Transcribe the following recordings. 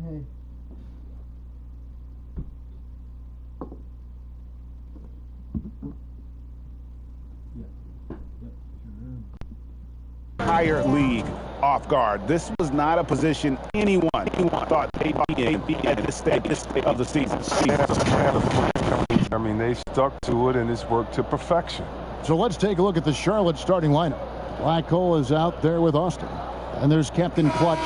Hey. Higher league off guard. This was not a position anyone thought they'd be in at this stage of the season. I mean, they stuck to it, and it's worked to perfection. So let's take a look at the Charlotte starting lineup. Blackhornets is out there with Austin. And there's Captain Clutch.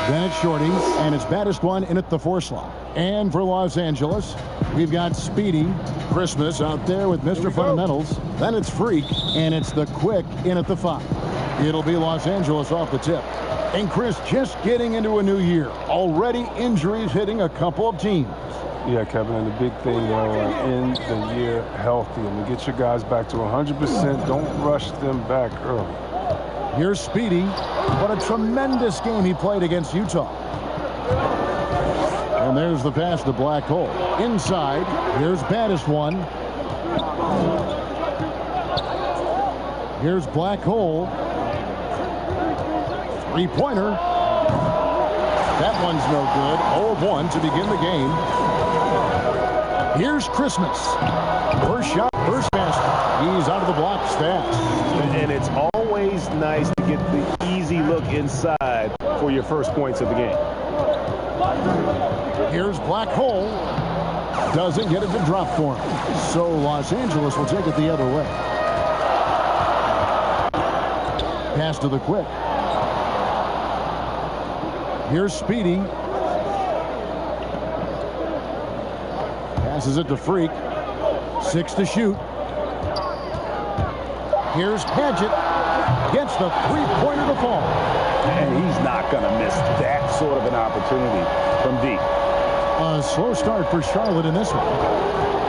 Then it's Shorty, and it's baddest one in at the 4 slot. And for Los Angeles, we've got Speedy Christmas out there with Mr. Fundamentals. Then it's Freak, and it's the Quick in at the 5. It'll be Los Angeles off the tip. And Chris, just getting into a new year. Already injuries hitting a couple of teams. Yeah, Kevin, and the big thing, end the year healthy. I mean, get your guys back to 100%. Don't rush them back early. Here's Speedy. What a tremendous game he played against Utah. And there's the pass to Black Hole. Inside, here's baddest one. Here's Black Hole. Three-pointer. That one's no good. 0-1 to begin the game. Here's Christmas. First shot, first basket. He's out of the blocks fast. And it's always nice to get the easy look inside for your first points of the game. Here's Black Hole. Doesn't get it to drop for him. So Los Angeles will take it the other way. Pass to the Quick. Here's Speedy. Passes it to Freak. 6 to shoot. Here's Padgett. Gets the three-pointer to fall. And he's not going to miss that sort of an opportunity from deep. A slow start for Charlotte in this one.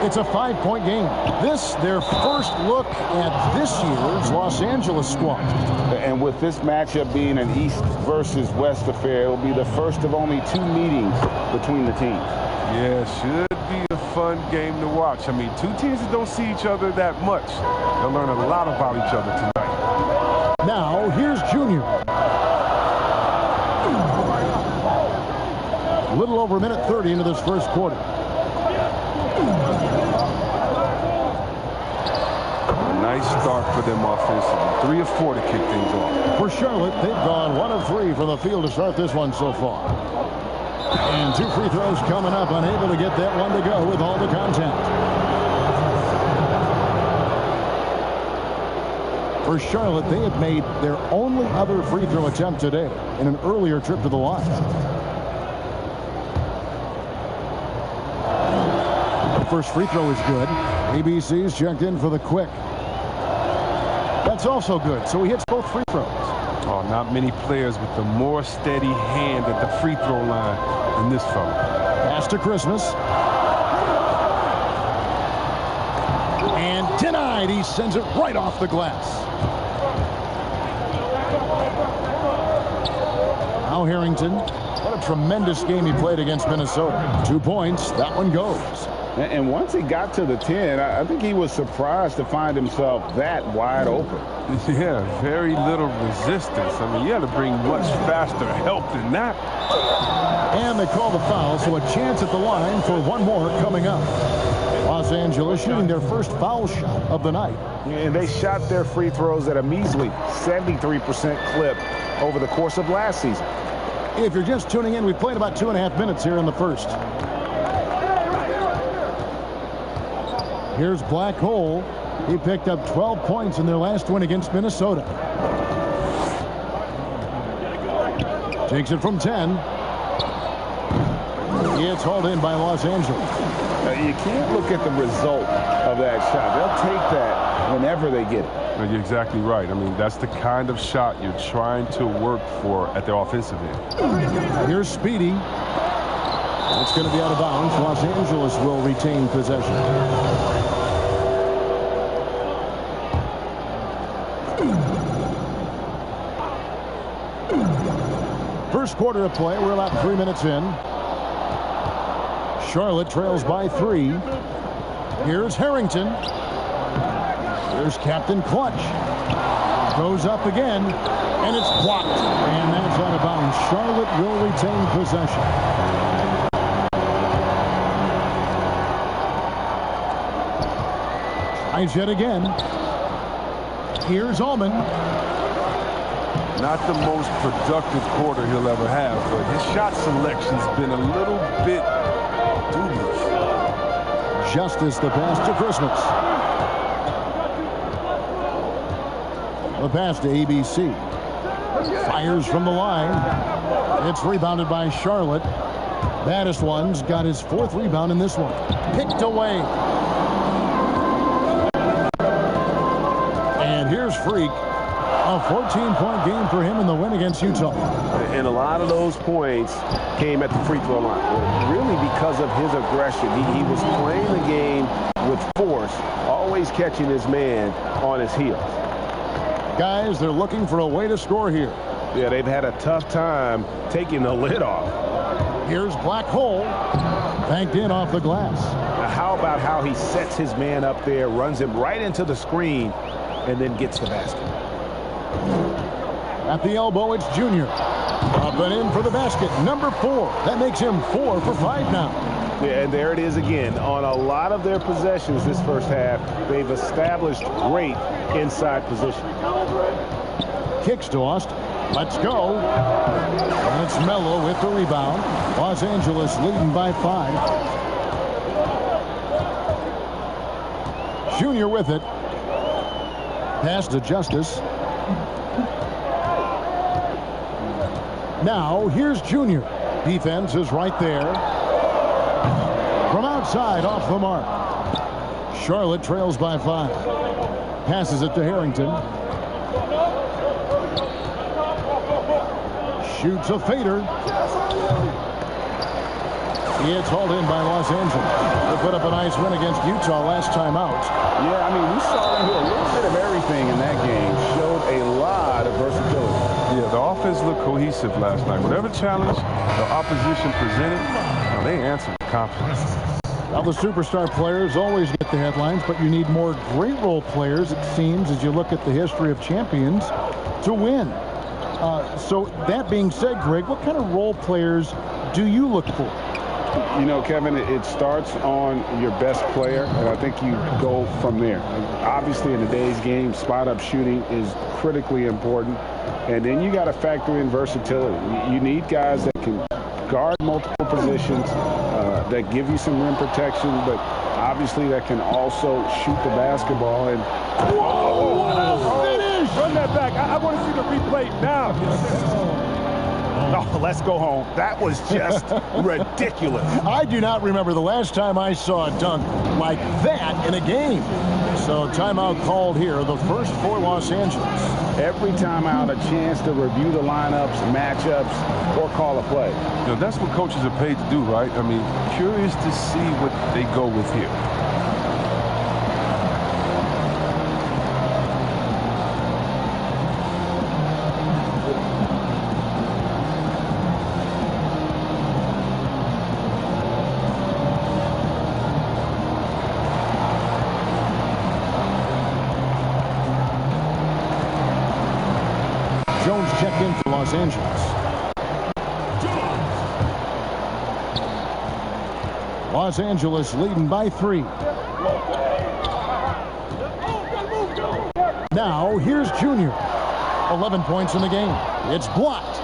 It's a 5-point game. This, their first look at this year's Los Angeles squad. And with this matchup being an East versus West affair, it'll be the first of only 2 meetings between the teams. Yeah, should be a fun game to watch. I mean, 2 teams that don't see each other that much. They'll learn a lot about each other tonight. Now, here's Junior. A little over a minute 30 into this first quarter. Nice start for them offensively. 3 of 4 to kick things off. For Charlotte, they've gone 1 of 3 from the field to start this one so far. And 2 free throws coming up, unable to get that one to go with all the contact. For Charlotte, they have made their only other free throw attempt today in an earlier trip to the line. The first free throw is good. ABC's checked in for the Quick. That's also good, so he hits both free throws. Oh, not many players with a more steady hand at the free throw line than this fella. Pass to Christmas. And denied. He sends it right off the glass. Now Harrington. What a tremendous game he played against Minnesota. 2 points. That one goes. And once he got to the 10, I think he was surprised to find himself that wide open. Yeah, very little resistance. I mean, you had to bring much faster help than that. And they call the foul, so a chance at the line for one more coming up. Los Angeles shooting their first foul shot of the night. And they shot their free throws at a measly 73% clip over the course of last season. If you're just tuning in, we played about 2.5 minutes here in the first. Here's Black Hole. He picked up 12 points in their last win against Minnesota. Takes it from 10. It's hauled in by Los Angeles. You can't look at the result of that shot. They'll take that whenever they get it. You're exactly right. I mean, that's the kind of shot you're trying to work for at the offensive end. Here's Speedy. It's going to be out of bounds. Los Angeles will retain possession. First quarter of play. We're about 3 minutes in. Charlotte trails by 3. Here's Harrington. Here's Captain Clutch. Goes up again, and it's blocked. And that's out of bounds. Charlotte will retain possession. Tries yet again. Here's Ullman. Not the most productive quarter he'll ever have, but his shot selection's been a little bit dubious. Justice the pass to Christmas. The pass to ABC. Fires from the line. It's rebounded by Charlotte. Baddest one's got his 4th rebound in this one. Picked away. And here's Freak. A 14-point game for him in the win against Utah. And a lot of those points came at the free throw line. Really because of his aggression. He was playing the game with force, always catching his man on his heels. Guys, they're looking for a way to score here. Yeah, they've had a tough time taking the lid off. Here's Black Hole. Banked in off the glass. Now, how about how he sets his man up there, runs him right into the screen, and then gets the basket. At the elbow, it's Junior. Up and in for the basket. Number 4. That makes him 4 for 5 now. Yeah, and there it is again. On a lot of their possessions this first half, they've established great inside position. Kicks to Austin. Let's go. And it's Melo with the rebound. Los Angeles leading by 5. Junior with it. Pass to Justice. Now, here's Junior. Defense is right there. From outside, off the mark. Charlotte trails by 5. Passes it to Harrington. Shoots a fader. It's hauled in by Los Angeles. They put up a nice win against Utah last time out. Yeah, I mean, we saw them do a little bit of everything in that game. Showed a lot of versatility. Yeah, the offense looked cohesive last night. Whatever challenge the opposition presented, they answered with confidence. Now, the superstar players always get the headlines, but you need more great role players, it seems, as you look at the history of champions, to win. So that being said, Greg, what kind of role players do you look for? You know, Kevin, it starts on your best player, and I think you go from there. Obviously, in today's game, spot-up shooting is critically important, and then you got to factor in versatility. You need guys that can guard multiple positions, that give you some rim protection, but obviously that can also shoot the basketball. And Finish! Run that back. I want to see the replay now. oh, let's go home. That was just ridiculous. I do not remember the last time I saw a dunk like that in a game. So timeout called here, the first for Los Angeles. Every timeout, a chance to review the lineups, matchups, or call a play. You know, that's what coaches are paid to do, right? I mean, curious to see what they go with here. Jones checked in for Los Angeles. Los Angeles leading by 3. Now, here's Junior. 11 points in the game. It's blocked.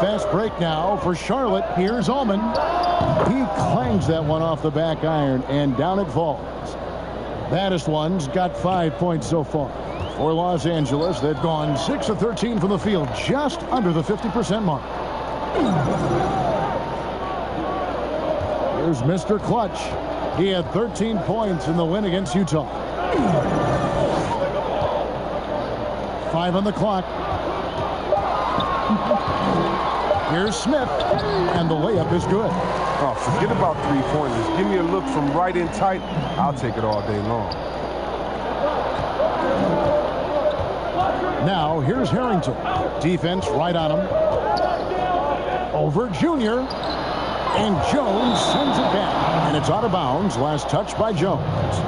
Fast break now for Charlotte. Here's Ullman. He clangs that one off the back iron, and down it falls. Baddest one's got 5 points so far. For Los Angeles, they've gone 6 of 13 from the field, just under the 50% mark. Here's Mr. Clutch. He had 13 points in the win against Utah. 5 on the clock. Here's Smith, and the layup is good. Oh, forget about three-pointers. Give me a look from right in tight. I'll take it all day long. Now, here's Harrington. Defense right on him. Over Junior. And Jones sends it back. And it's out of bounds. Last touch by Jones.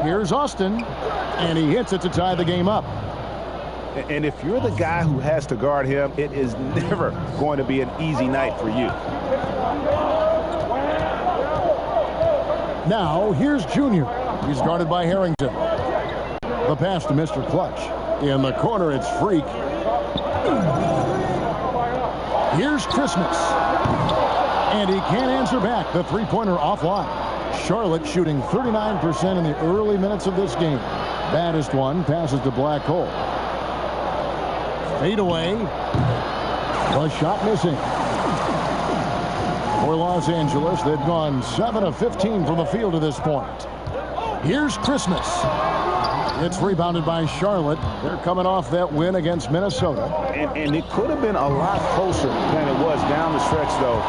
Here's Austin, and he hits it to tie the game up. And if you're the guy who has to guard him, it is never going to be an easy night for you. Now, here's Junior. He's guarded by Harrington. The pass to Mr. Clutch. In the corner, it's Freak. Here's Christmas. And he can't answer back. The three-pointer offline. Charlotte shooting 39% in the early minutes of this game. Baddest one passes to Blackhornet. Fade away. The shot missing. For Los Angeles, they've gone 7 of 15 from the field to this point. Here's Christmas. It's rebounded by Charlotte. They're coming off that win against Minnesota. And it could have been a lot closer than it was down the stretch, though.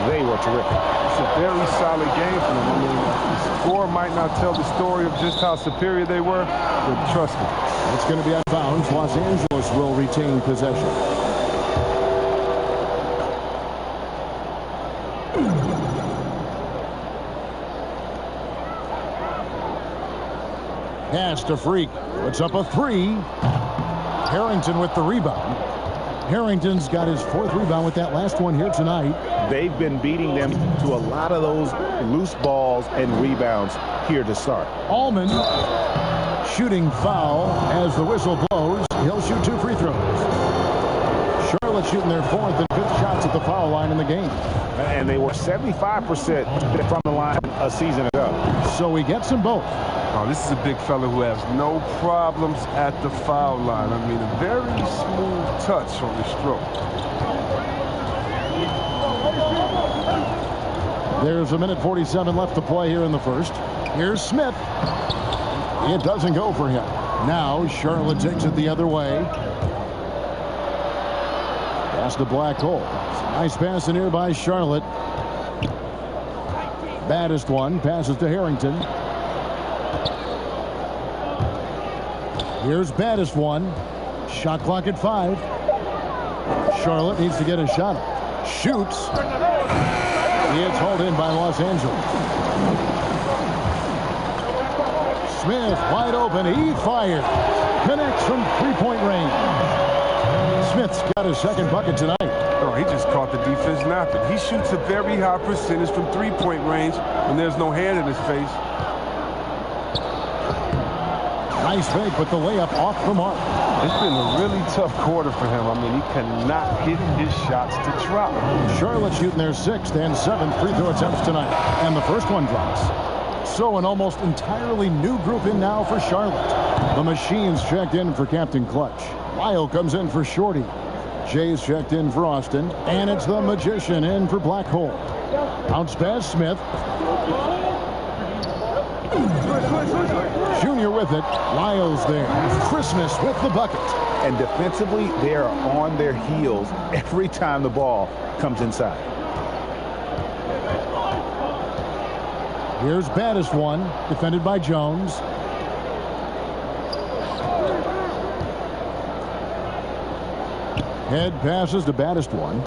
They were terrific. It's a very solid game for them. I mean, the score might not tell the story of just how superior they were, but trust me. It's going to be out of bounds. Los Angeles will retain possession. Pass to Freak. Puts up a three. Harrington with the rebound. Harrington's got his 4th rebound with that last one here tonight. They've been beating them to a lot of those loose balls and rebounds here to start. Allman shooting foul as the whistle blows. He'll shoot 2 free throws. Charlotte shooting their 4th and 5th shots at the foul line in the game. And they were 75% from the line a season ago. So he gets them both. Oh, this is a big fella who has no problems at the foul line. I mean, a very smooth touch on the stroke. There's 1:47 left to play here in the first. Here's Smith. It doesn't go for him. Now Charlotte takes it the other way. Pass to Blackhornet. Nice pass in here by Charlotte. Baddest one passes to Harrington. Here's baddest one. Shot clock at 5. Charlotte needs to get a shot. Shoots. It's hauled in by Los Angeles. Smith wide open. He fired. Connects from 3-point range. Smith's got his 2nd bucket tonight. Oh, he just caught the defense napping. He shoots a very high percentage from 3-point range when there's no hand in his face. Nice fake, but the layup off the mark. It's been a really tough quarter for him. I mean, he cannot get his shots to drop. Charlotte shooting their 6th and 7th free throw attempts tonight. And the first one drops. So an almost entirely new group in now for Charlotte. The Machines checked in for Captain Clutch. Lyle comes in for Shorty. Jay's checked in for Austin. And it's the Magician in for Blackhornet. Bounce pass Smith. Junior with it. Lyle's there. Christmas with the bucket. And defensively, they are on their heels every time the ball comes inside. Here's baddest one, defended by Jones. Head passes to baddest one.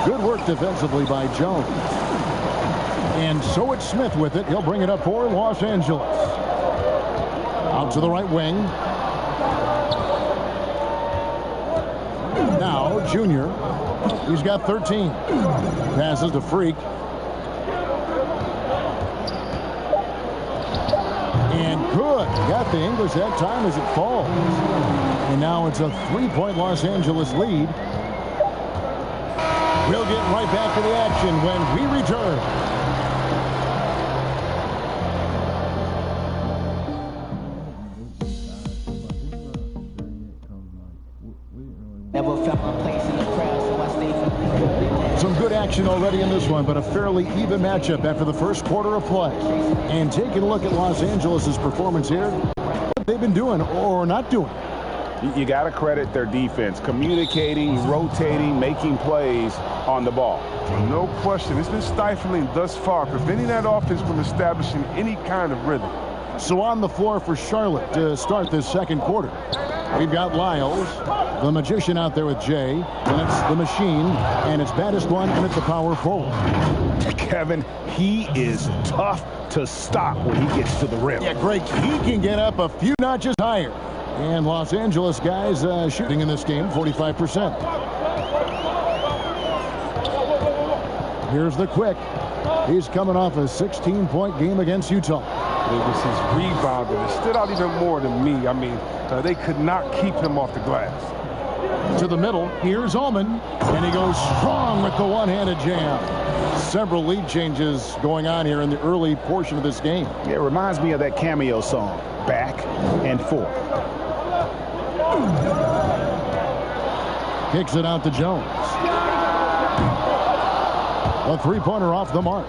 Good work defensively by Jones. And so it's Smith with it. He'll bring it up for Los Angeles. Out to the right wing. Now Junior. He's got 13. Passes to Freak. And good. Got the English that time as it falls. And now it's a 3-point Los Angeles lead. We'll get right back to the action when we return. Some good action already in this one, but a fairly even matchup after the first quarter of play. And taking a look at Los Angeles' performance here, what they've been doing or not doing. You got to credit their defense, communicating, rotating, making plays on the ball. No question. It's been stifling thus far, preventing that offense from establishing any kind of rhythm. So on the floor for Charlotte to start this second quarter, we've got Lyles, the Magician out there with Jay, and it's the Machine, and it's baddest one, and it's the power forward. Kevin, he is tough to stop when he gets to the rim. Yeah, Greg, he can get up a few notches higher. And Los Angeles guys shooting in this game 45%. Here's the quick. He's coming off a 16-point game against Utah. It was his rebounding that stood out even more than me. I mean, they could not keep him off the glass. To the middle, here's Ullman, and he goes strong with the one-handed jam. Several lead changes going on here in the early portion of this game. It reminds me of that Cameo song, Back and Forth. Kicks it out to Jones. A three-pointer off the mark.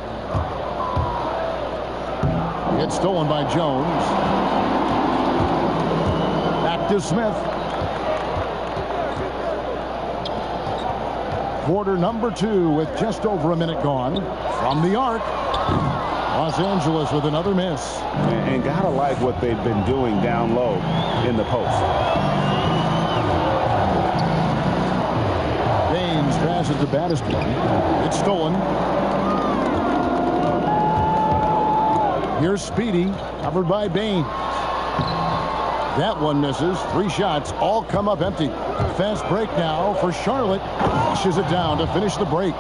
It's stolen by Jones. Back to Smith. Quarter number 2 with just over a minute gone. From the arc, Los Angeles with another miss. And gotta like what they've been doing down low in the post. Baines passes to Battister. It's stolen. Here's Speedy, covered by Baines. That one misses. 3 shots, all come up empty. Fast break now for Charlotte. Pushes it down to finish the break.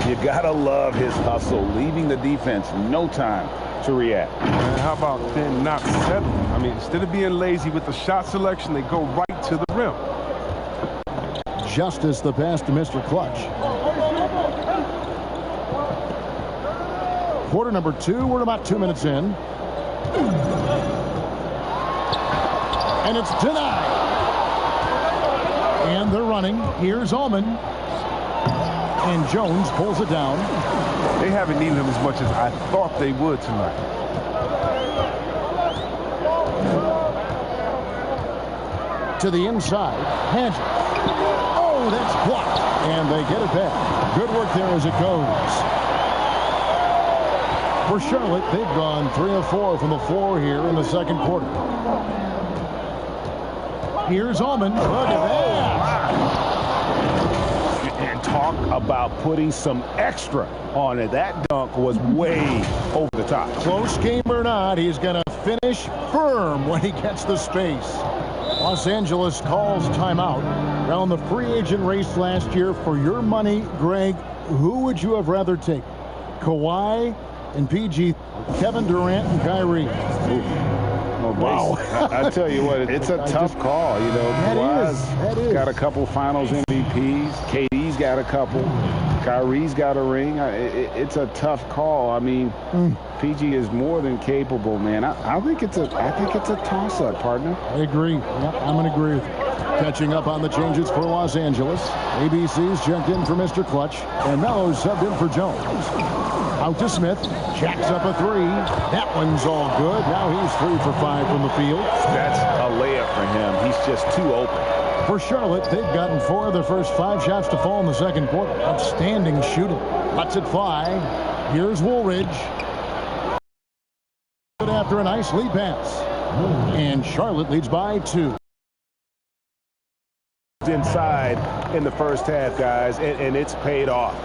You gotta love his hustle, leaving the defense no time to react. And how about then not settling? I mean, instead of being lazy with the shot selection, they go right to the rim. Justice the pass to Mr. Clutch. Quarter number 2, we're about 2 minutes in. And it's denied. And they're running. Here's Ullman. And Jones pulls it down. They haven't needed him as much as I thought they would tonight. To the inside. Hands it. Oh, that's blocked. And they get it back. Good work there as it goes. For Charlotte, they've gone 3 of 4 from the floor here in the second quarter. Here's Ullman. Look at that. And talk about putting some extra on it. That dunk was way over the top. Close game or not, he's going to finish firm when he gets the space. Los Angeles calls timeout. Around the free agent race last year, for your money, Greg, who would you have rather taken? Kawhi and PG, Kevin Durant and Kyrie. Wow. I tell you what, it's a tough call. You know, That is. got a couple finals MVPs. KD's got a couple. Kyrie's got a ring. It's a tough call. I mean, PG is more than capable, man. I think it's a toss-up, partner. I agree. Yep, I'm going to agree with you. Catching up on the changes for Los Angeles. ABC's checked in for Mr. Clutch, and Melo's subbed in for Jones. Out to Smith. Jacks up a 3. That one's all good. Now he's 3 for 5 from the field. That's a layup for him. He's just too open. For Charlotte, they've gotten 4 of their first 5 shots to fall in the second quarter. Outstanding shooting. Lets it fly. Here's Woolridge. After a nice lead pass. And Charlotte leads by 2. Inside in the first half, guys, and it's paid off.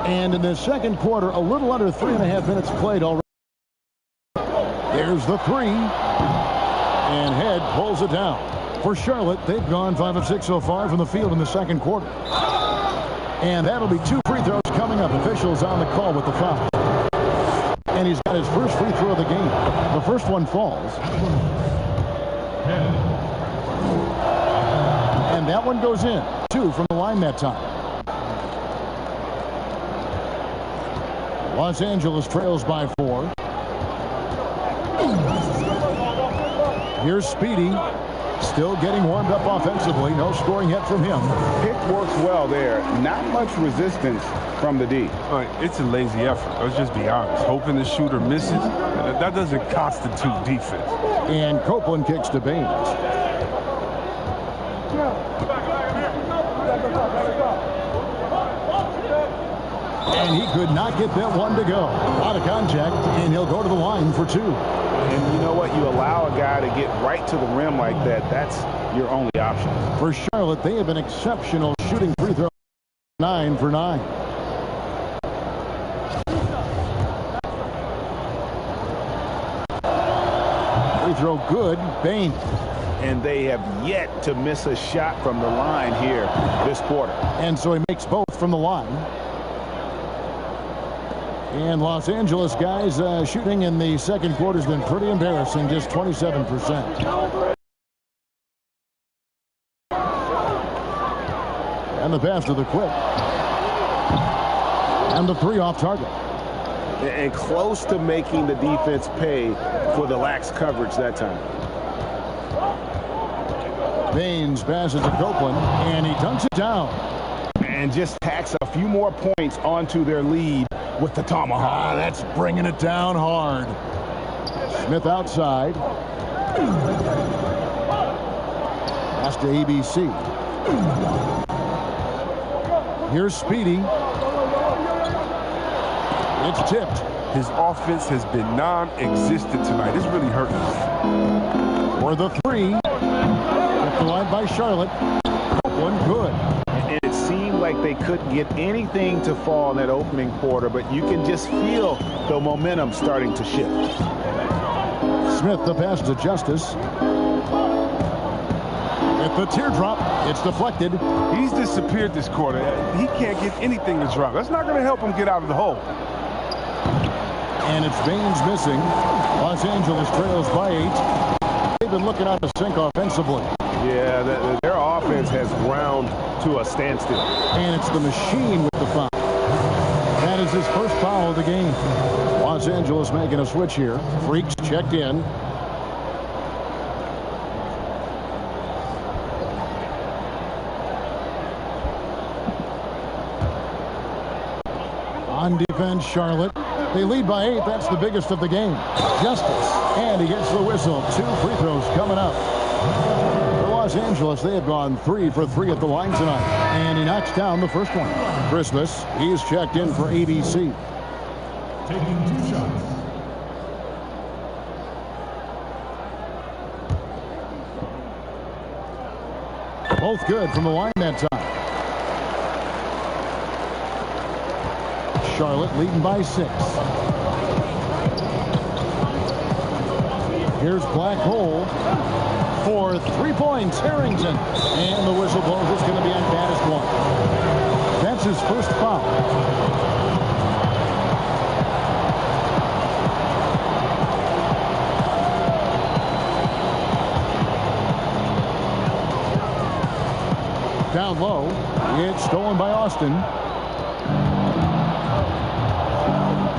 And in the second quarter, a little under 3.5 minutes played already. There's the 3. And Head pulls it down. For Charlotte, they've gone 5 of 6 so far from the field in the second quarter. And that'll be 2 free throws coming up. Officials on the call with the foul. And he's got his first free throw of the game. The first one falls. And that one goes in. 2 from the line that time. Los Angeles trails by 4. Here's Speedy. Still getting warmed up offensively. No scoring yet from him. Pick works well there. Not much resistance from the D. All right, it's a lazy effort. Let's just be honest. Hoping the shooter misses, that doesn't constitute defense. And Copeland kicks to Baines. And he could not get that one to go. Out of contact, and he'll go to the line for 2. And you know what? You allow a guy to get right to the rim like that. That's your only option. For Charlotte, they have been exceptional shooting free throws. 9 for 9. Free throw good. Bain. And they have yet to miss a shot from the line here this quarter. And so he makes both from the line. And Los Angeles guys shooting in the second quarter has been pretty embarrassing, just 27%. And the pass to the quick. And the three off target. And close to making the defense pay for the lax coverage that time. Baines passes to Copeland, and he dunks it down. And just tacks a few more points onto their lead with the tomahawk. That's bringing it down hard. Smith outside. Pass to ABC. Here's Speedy. It's tipped. His offense has been non-existent tonight. It's really hurting us. For the three. Kept alive by Charlotte. One good. And it seemed like they couldn't get anything to fall in that opening quarter, but you can just feel the momentum starting to shift. Smith, the pass to Justice. At the teardrop, it's deflected. He's disappeared this quarter. He can't get anything to drop. That's not going to help him get out of the hole. And it's Baines missing. Los Angeles trails by 8. They've been looking out to sink offensively. Yeah, their offense has ground to a standstill. And it's the machine with the foul. That is his first foul of the game. Los Angeles making a switch here. Freaks checked in. On defense, Charlotte. They lead by 8. That's the biggest of the game. Justice. And he gets the whistle. 2 free throws coming up. For Los Angeles, they have gone 3 for 3 at the line tonight. And he knocks down the first one. Christmas, he's checked in for ABC. Taking 2 shots. Both good from the line that time. Charlotte leading by 6. Here's Black Hole for 3 points. Harrington. And the whistle blows. It's going to be on baddest one. That's his first foul. Down low. It's stolen by Austin.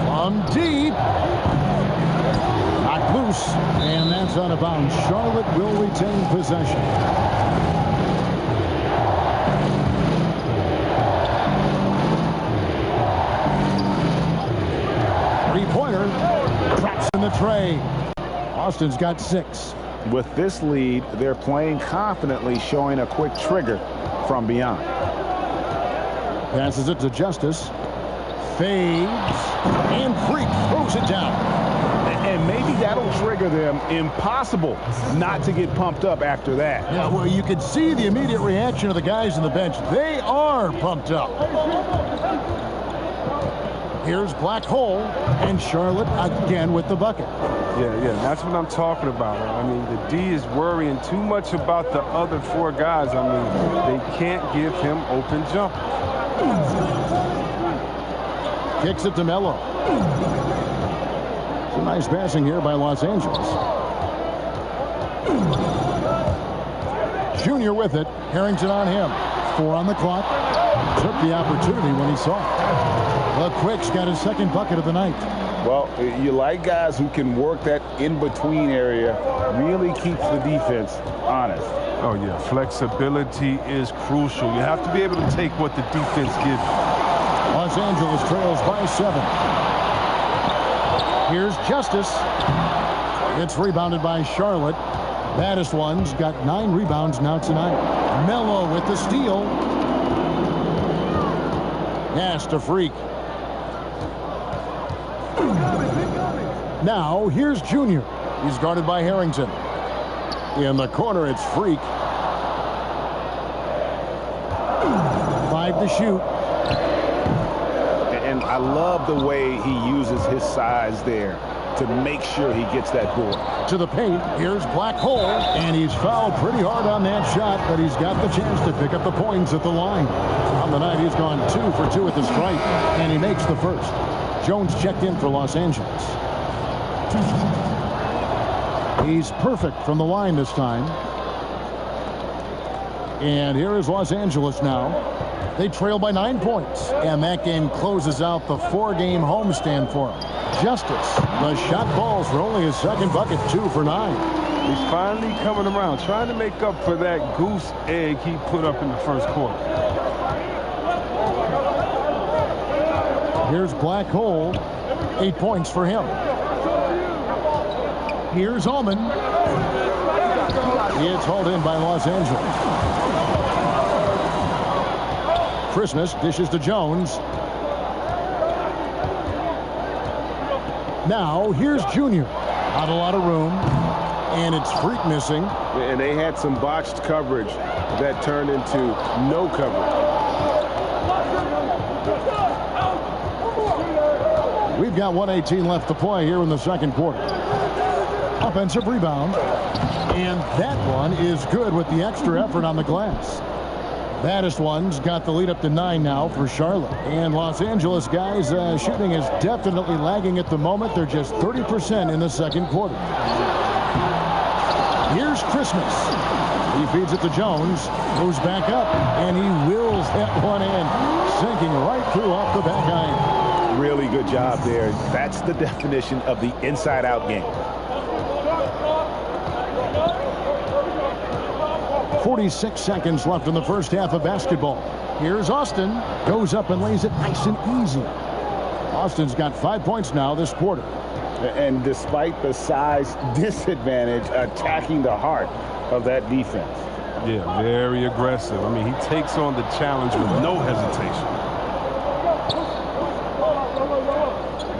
From deep. Knocked loose. And that's out of bounds. Charlotte will retain possession. Three-pointer. Drops in the tray. Austin's got 6. With this lead, they're playing confidently, showing a quick trigger from beyond. Passes it to Justice. Fades. And Freak throws it down. And maybe that'll trigger them. Impossible not to get pumped up after that. Yeah, well, you can see the immediate reaction of the guys on the bench. They are pumped up. Here's Black Hole, and Charlotte again with the bucket. Yeah, that's what I'm talking about. I mean, the D is worrying too much about the other 4 guys. I mean, they can't give him open jump. Kicks it to Melo. Some nice passing here by Los Angeles. Junior with it. Harrington on him. 4 on the clock. Took the opportunity when he saw it. The Quick's got his second bucket of the night. Well, you like guys who can work that in-between area, really keeps the defense honest. Oh, yeah. Flexibility is crucial. You have to be able to take what the defense gives you. Los Angeles trails by 7. Here's Justice. It's rebounded by Charlotte. Baddest one's got 9 rebounds now tonight. Melo with the steal. Pass to Freak. Now, here's Junior. He's guarded by Harrington. In the corner, it's Freak. 5 to shoot. And and I love the way he uses his size there to make sure he gets that board. To the paint, here's Blackhole, and he's fouled pretty hard on that shot, but he's got the chance to pick up the points at the line. On the night, he's gone 2 for 2 at the stripe, and he makes the first. Jones checked in for Los Angeles. He's perfect from the line this time. And here is Los Angeles now. They trail by 9 points, and that game closes out the 4-game homestand for him. Justice, the shot falls for only his second bucket, 2 for 9. He's finally coming around, trying to make up for that goose egg he put up in the first quarter. Here's Blackhole, 8 points for him. Here's Ullman. It's hauled in by Los Angeles. Christmas dishes to Jones. Now here's Junior. Not a lot of room, and it's Freak missing. And they had some botched coverage that turned into no coverage. We've got 1:18 left to play here in the second quarter. Offensive rebound, and that one is good with the extra effort on the glass. Baddest one's got the lead up to 9 now for Charlotte. And Los Angeles guys, shooting is definitely lagging at the moment. They're just 30% in the second quarter. Here's Christmas. He feeds it to Jones, moves back up, and he wills that one in, sinking right through off the back iron. Really good job there. That's the definition of the inside-out game. 46 seconds left in the first half of basketball. Here's Austin. Goes up and lays it nice and easy. Austin's got 5 points now this quarter. And despite the size disadvantage, attacking the heart of that defense. Yeah, very aggressive. I mean, he takes on the challenge with no hesitation.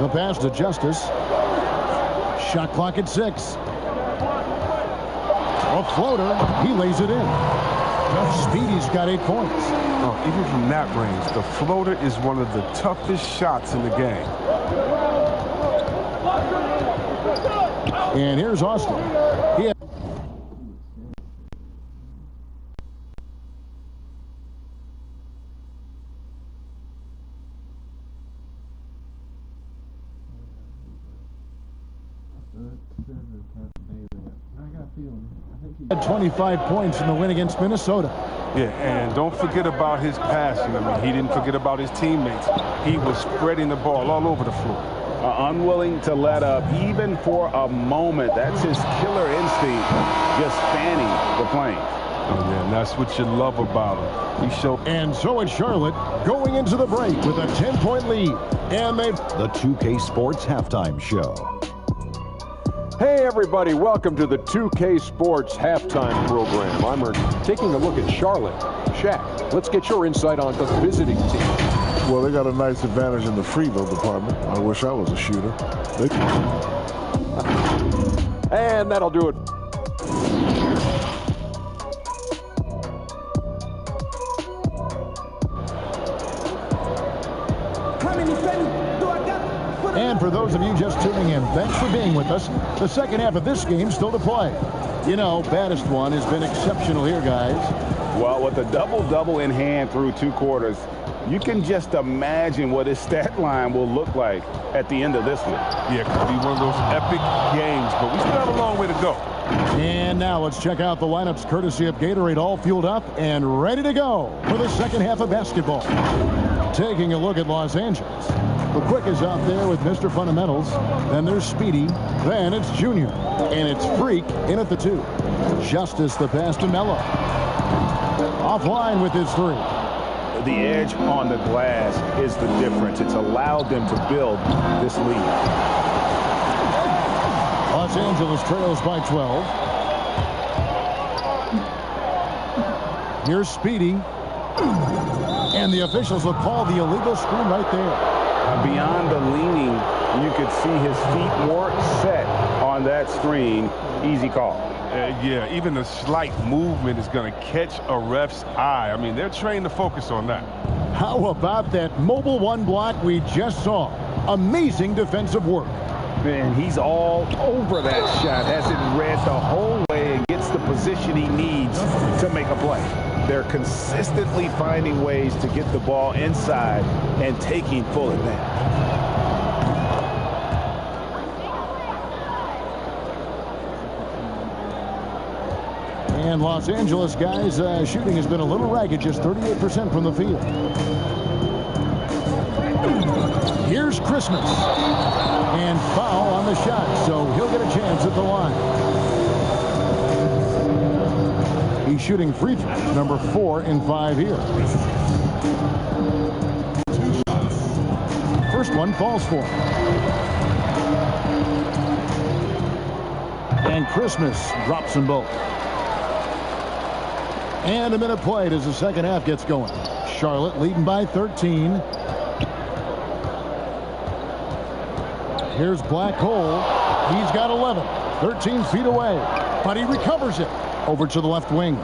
The pass to Justice. Shot clock at 6. A floater. He lays it in. Speedy's got 8 points. Oh, even from that range, the floater is one of the toughest shots in the game. And here's Austin. He had 25 points in the win against Minnesota. Yeah, and don't forget about his passing. I mean, he didn't forget about his teammates. He was spreading the ball all over the floor. Unwilling to let up even for a moment. That's his killer instinct, just fanning the flames. Oh, yeah, and that's what you love about him. He showed. And so it's Charlotte going into the break with a 10-point lead. And they've The 2K Sports Halftime Show. Hey everybody, welcome to the 2K Sports Halftime Program. I'm taking a look at Charlotte. Shaq, let's get your insight on the visiting team. Well, they got a nice advantage in the free throw department. I wish I was a shooter. And that'll do it. And for those of you just tuning in, thanks for being with us. The second half of this game still to play. You know, baddest one has been exceptional here, guys. Well, with a double-double in hand through 2 quarters, you can just imagine what his stat line will look like at the end of this one. Yeah, it could be one of those epic games, but we still have a long way to go. And now let's check out the lineups courtesy of Gatorade, all fueled up and ready to go for the second half of basketball. Taking a look at Los Angeles. The Quick is out there with Mr. Fundamentals. Then there's Speedy. Then it's Junior. And it's Freak in at the 2. Justice the pass to Mello. Offline with his 3. The edge on the glass is the difference. It's allowed them to build this lead. Los Angeles trails by 12. Here's Speedy. And the officials will call the illegal screen right there. Beyond the leaning, you could see his feet more set on that screen. Easy call. Yeah, even a slight movement is going to catch a ref's eye. I mean, they're trained to focus on that. How about that mobile one block we just saw? Amazing defensive work. And he's all over that shot. Has it read the whole way and gets the position he needs to make a play. They're consistently finding ways to get the ball inside and taking full advantage. And Los Angeles guys, shooting has been a little ragged, just 38% from the field. Here's Christmas. And foul on the shot, so he'll get a chance at the line. He's shooting free throws, number 4 in 5 here. First one falls for him. And Christmas drops them both. And a minute played as the second half gets going. Charlotte leading by 13. Here's Black Hole. He's got 11. 13 feet away. But he recovers it. Over to the left wing.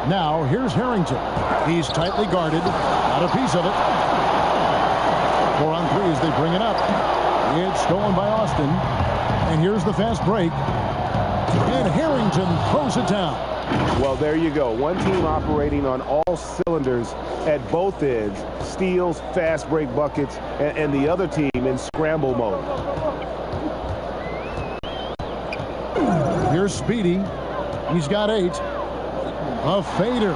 Now here's Harrington. He's tightly guarded. Not a piece of it. 4 on 3 as they bring it up. It's stolen by Austin. And here's the fast break. And Harrington throws it down. Well, there you go. One team operating on all cylinders at both ends. Steals, fast break buckets, and the other team in scramble mode. Here's Speedy. He's got 8. A fader.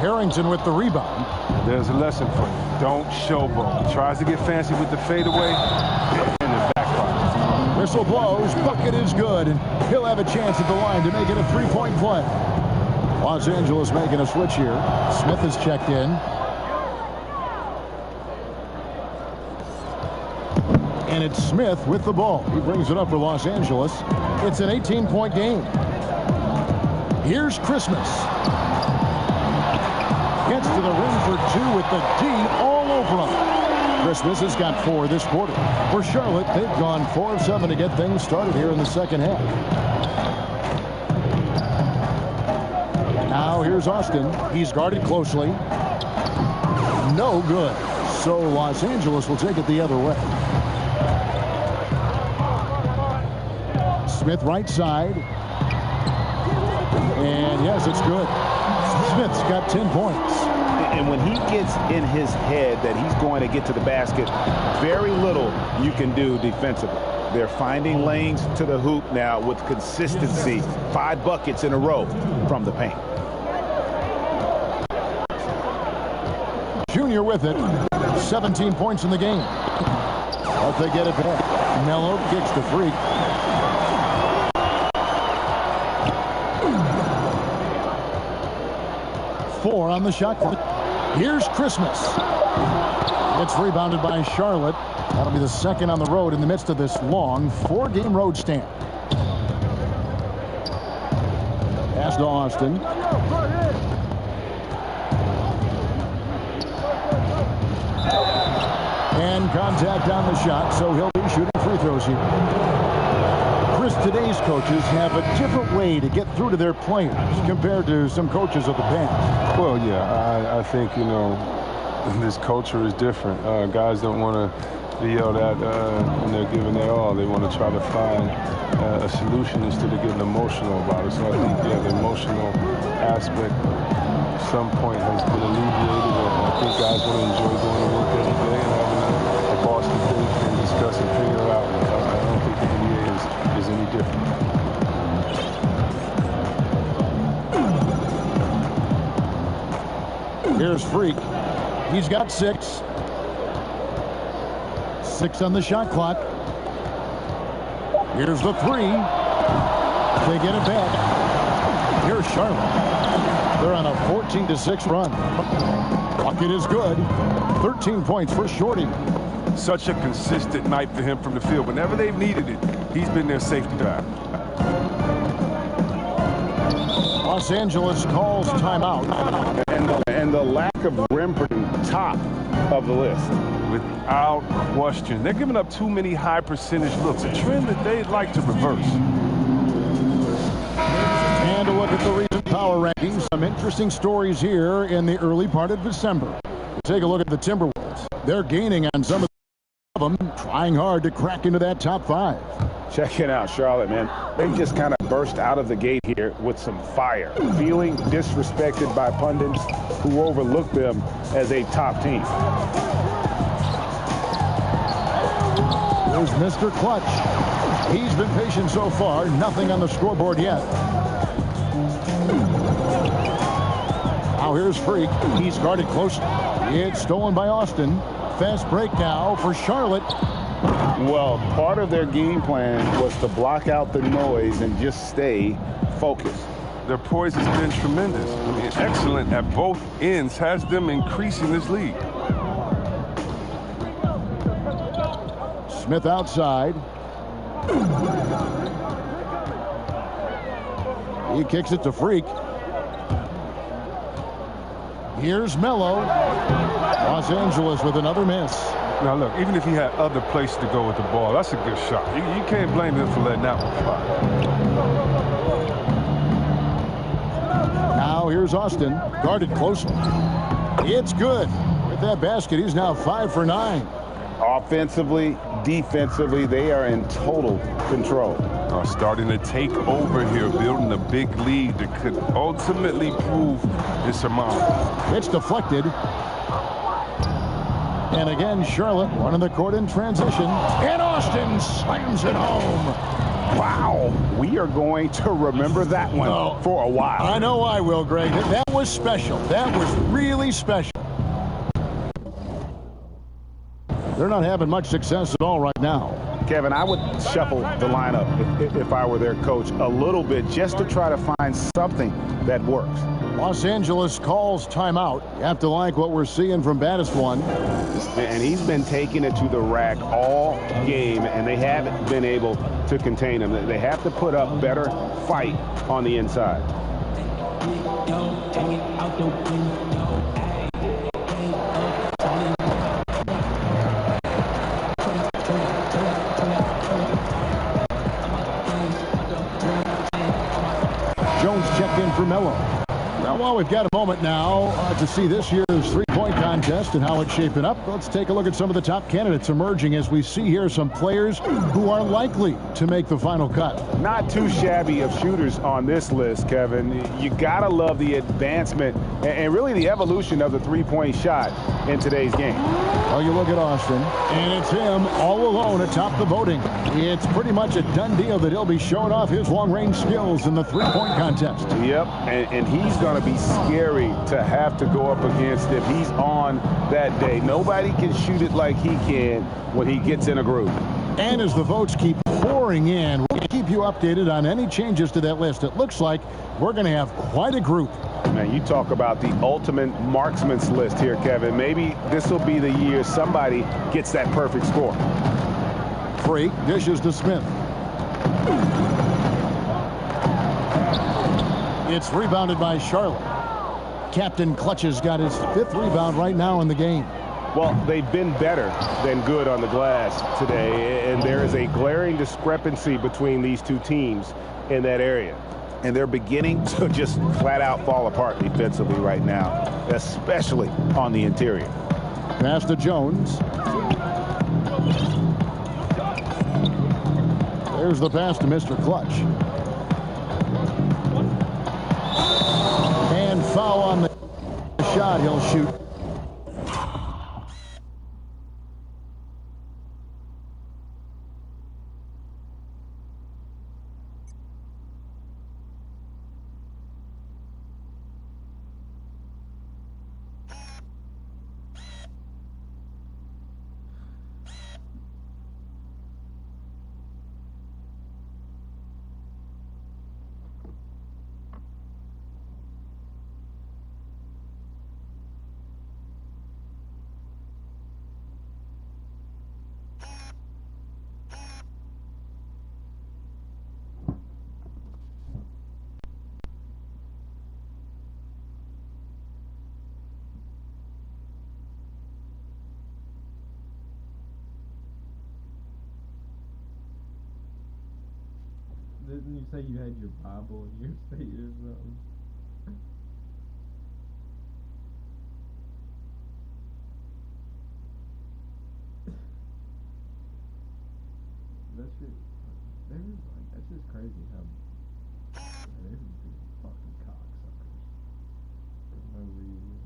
Harrington with the rebound. There's a lesson for you. Don't showboat. He tries to get fancy with the fadeaway, and it backfires. Whistle blows. Bucket is good. And he'll have a chance at the line to make it a 3-point play. Los Angeles making a switch here. Smith is checked in. And it's Smith with the ball. He brings it up for Los Angeles. It's an 18-point game. Here's Christmas. Gets to the rim for 2 with the D all over him. Christmas has got 4 this quarter. For Charlotte, they've gone 4 of 7 to get things started here in the second half. Now here's Austin. He's guarded closely. No good. So Los Angeles will take it the other way. Smith right side. And yes, it's good. Smith's got 10 points. And when he gets in his head that he's going to get to the basket, very little you can do defensively. They're finding lanes to the hoop now with consistency. 5 buckets in a row from the paint. Junior with it. 17 points in the game. But they get it back. Mello kicks the free. Four on the shot clock. Here's Christmas. It's rebounded by Charlotte. That'll be the second on the road in the midst of this long 4-game road stand. Pass to Austin. And contact on the shot, so he'll be shooting free throws here. Chris, today's coaches have a different way to get through to their players compared to some coaches of the past. Well, yeah, I think, you know, this culture is different. Guys don't want to be yelled at when they're giving their all. They want to try to find a solution instead of getting emotional about it. So I think, yeah, the emotional aspect at some point has been alleviated. And I think guys want to enjoy going to work every day and having a Boston thing and discuss and figure it out. And I don't think the NBA is any different. Here's Freak. He's got 6. 6 on the shot clock. Here's the 3. They get it back. Here's Charlotte. They're on a 14-6 run. Bucket is good. 13 points for Shorty. Such a consistent night for him from the field. Whenever they've needed it, he's been their safety valve. Los Angeles calls timeout. And the lack of rim protecting, top of the list. Without question. They're giving up too many high percentage looks, a trend that they'd like to reverse. And a look at the reason power rankings. Some interesting stories here in the early part of December. Take a look at the Timberwolves. They're gaining on some of them, trying hard to crack into that top 5. Check it out, Charlotte, man. They just kind of burst out of the gate here with some fire, feeling disrespected by pundits who overlook them as a top team. Here's Mr. Clutch. He's been patient so far. Nothing on the scoreboard yet. Now here's Freak. He's guarded close. It's stolen by Austin. Fast break now for Charlotte. Well, part of their game plan was to block out the noise and just stay focused. Their poise has been tremendous. I mean, excellent at both ends, has them increasing this lead. Smith outside. He kicks it to Freak. Here's Melo. Los Angeles with another miss. Now look, even if he had other places to go with the ball, that's a good shot. You can't blame him for letting that one fly. Now here's Austin, guarded closely. It's good. With that basket, he's now 5 for 9. Offensively, defensively, they are in total control. Starting to take over here, building a big lead that could ultimately prove insurmountable. It's deflected. And again, Charlotte running the court in transition. And Austin slams it home. Wow. We are going to remember that one for a while. I know I will, Greg. That was special. That was really special. They're not having much success at all right now. Kevin, I would shuffle the lineup if I were their coach a little bit just to try to find something that works. Los Angeles calls timeout. You have to like what we're seeing from baddest one. And he's been taking it to the rack all game, and they haven't been able to contain him. They have to put up better fight on the inside. Jones checked in for Melo. Well, we've got a moment now to see this year's three-point contest and how it's shaping up. Let's take a look at some of the top candidates emerging as we see here some players who are likely to make the final cut. Not too shabby of shooters on this list, Kevin. You got to love the advancement and really the evolution of the three-point shot in today's game. Well, you look at Austin, and it's him all alone atop the voting. It's pretty much a done deal that he'll be showing off his long-range skills in the three-point contest. Yep, and he's going to be scary to have to go up against if he's on that day. Nobody can shoot it like he can when he gets in a groove. And as the votes keep pouring in, we'll keep you updated on any changes to that list. It looks like we're going to have quite a group. Man, you talk about the ultimate marksman's list here, Kevin. Maybe this will be the year somebody gets that perfect score. Freak dishes to Smith. It's rebounded by Charlotte. Captain Clutch has got his 5th rebound right now in the game. Well, they've been better than good on the glass today, and there is a glaring discrepancy between these two teams in that area. And they're beginning to just flat out fall apart defensively right now, especially on the interior. Pass to Jones. There's the pass to Mr. Clutch. And foul on the shot. He'll shoot. Didn't you say you had your Bible in your state or something? There's like, that's just crazy how they're just fucking cocksuckers for no reason.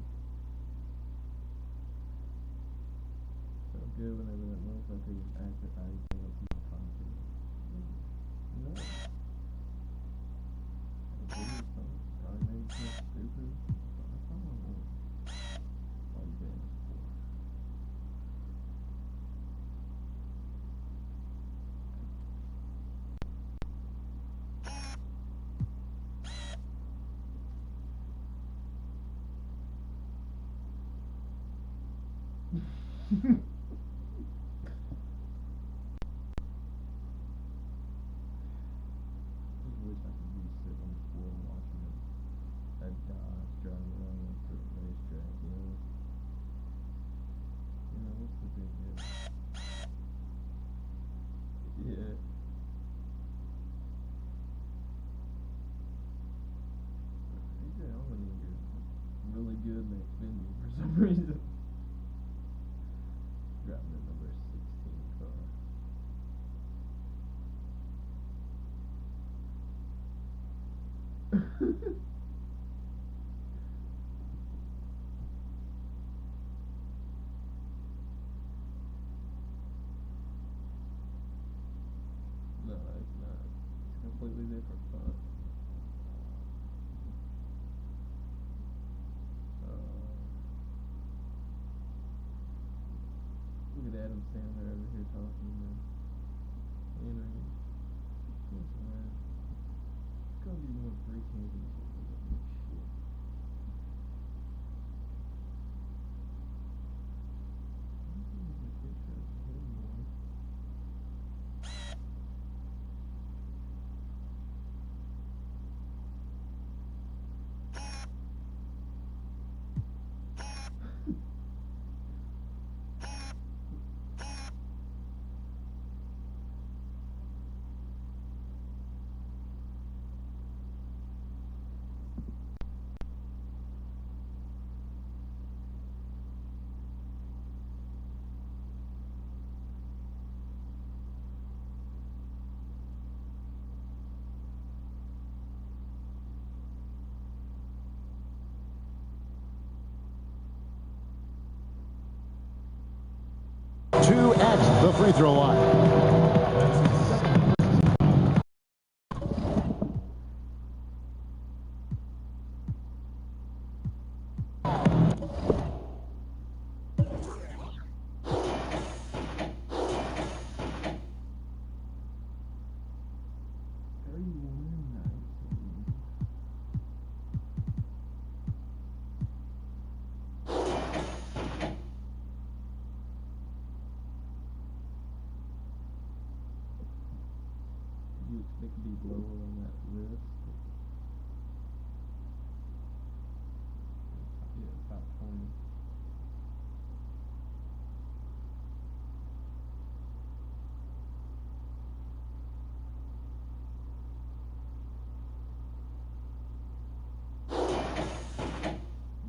So good whenever that motherfucker was acting how he came up to my concert. No. Probably made me feel stupid. That's all I want. Like bands for. Just wish I could be sitting on the floor watching that Dodge driving around the racetrack, you know? You know, what's the big deal? Yeah. AJ Allmendinger is really good in Xfinity for some reason. Driving the number 16 car. No, it's not. It's completely different fun. Look at Adam Sandler over here talking, man. You know, listen, man. It's gonna be more 3 championships than that shit. Two at the free throw line. You expect to be lower on that list? Yeah, top 20.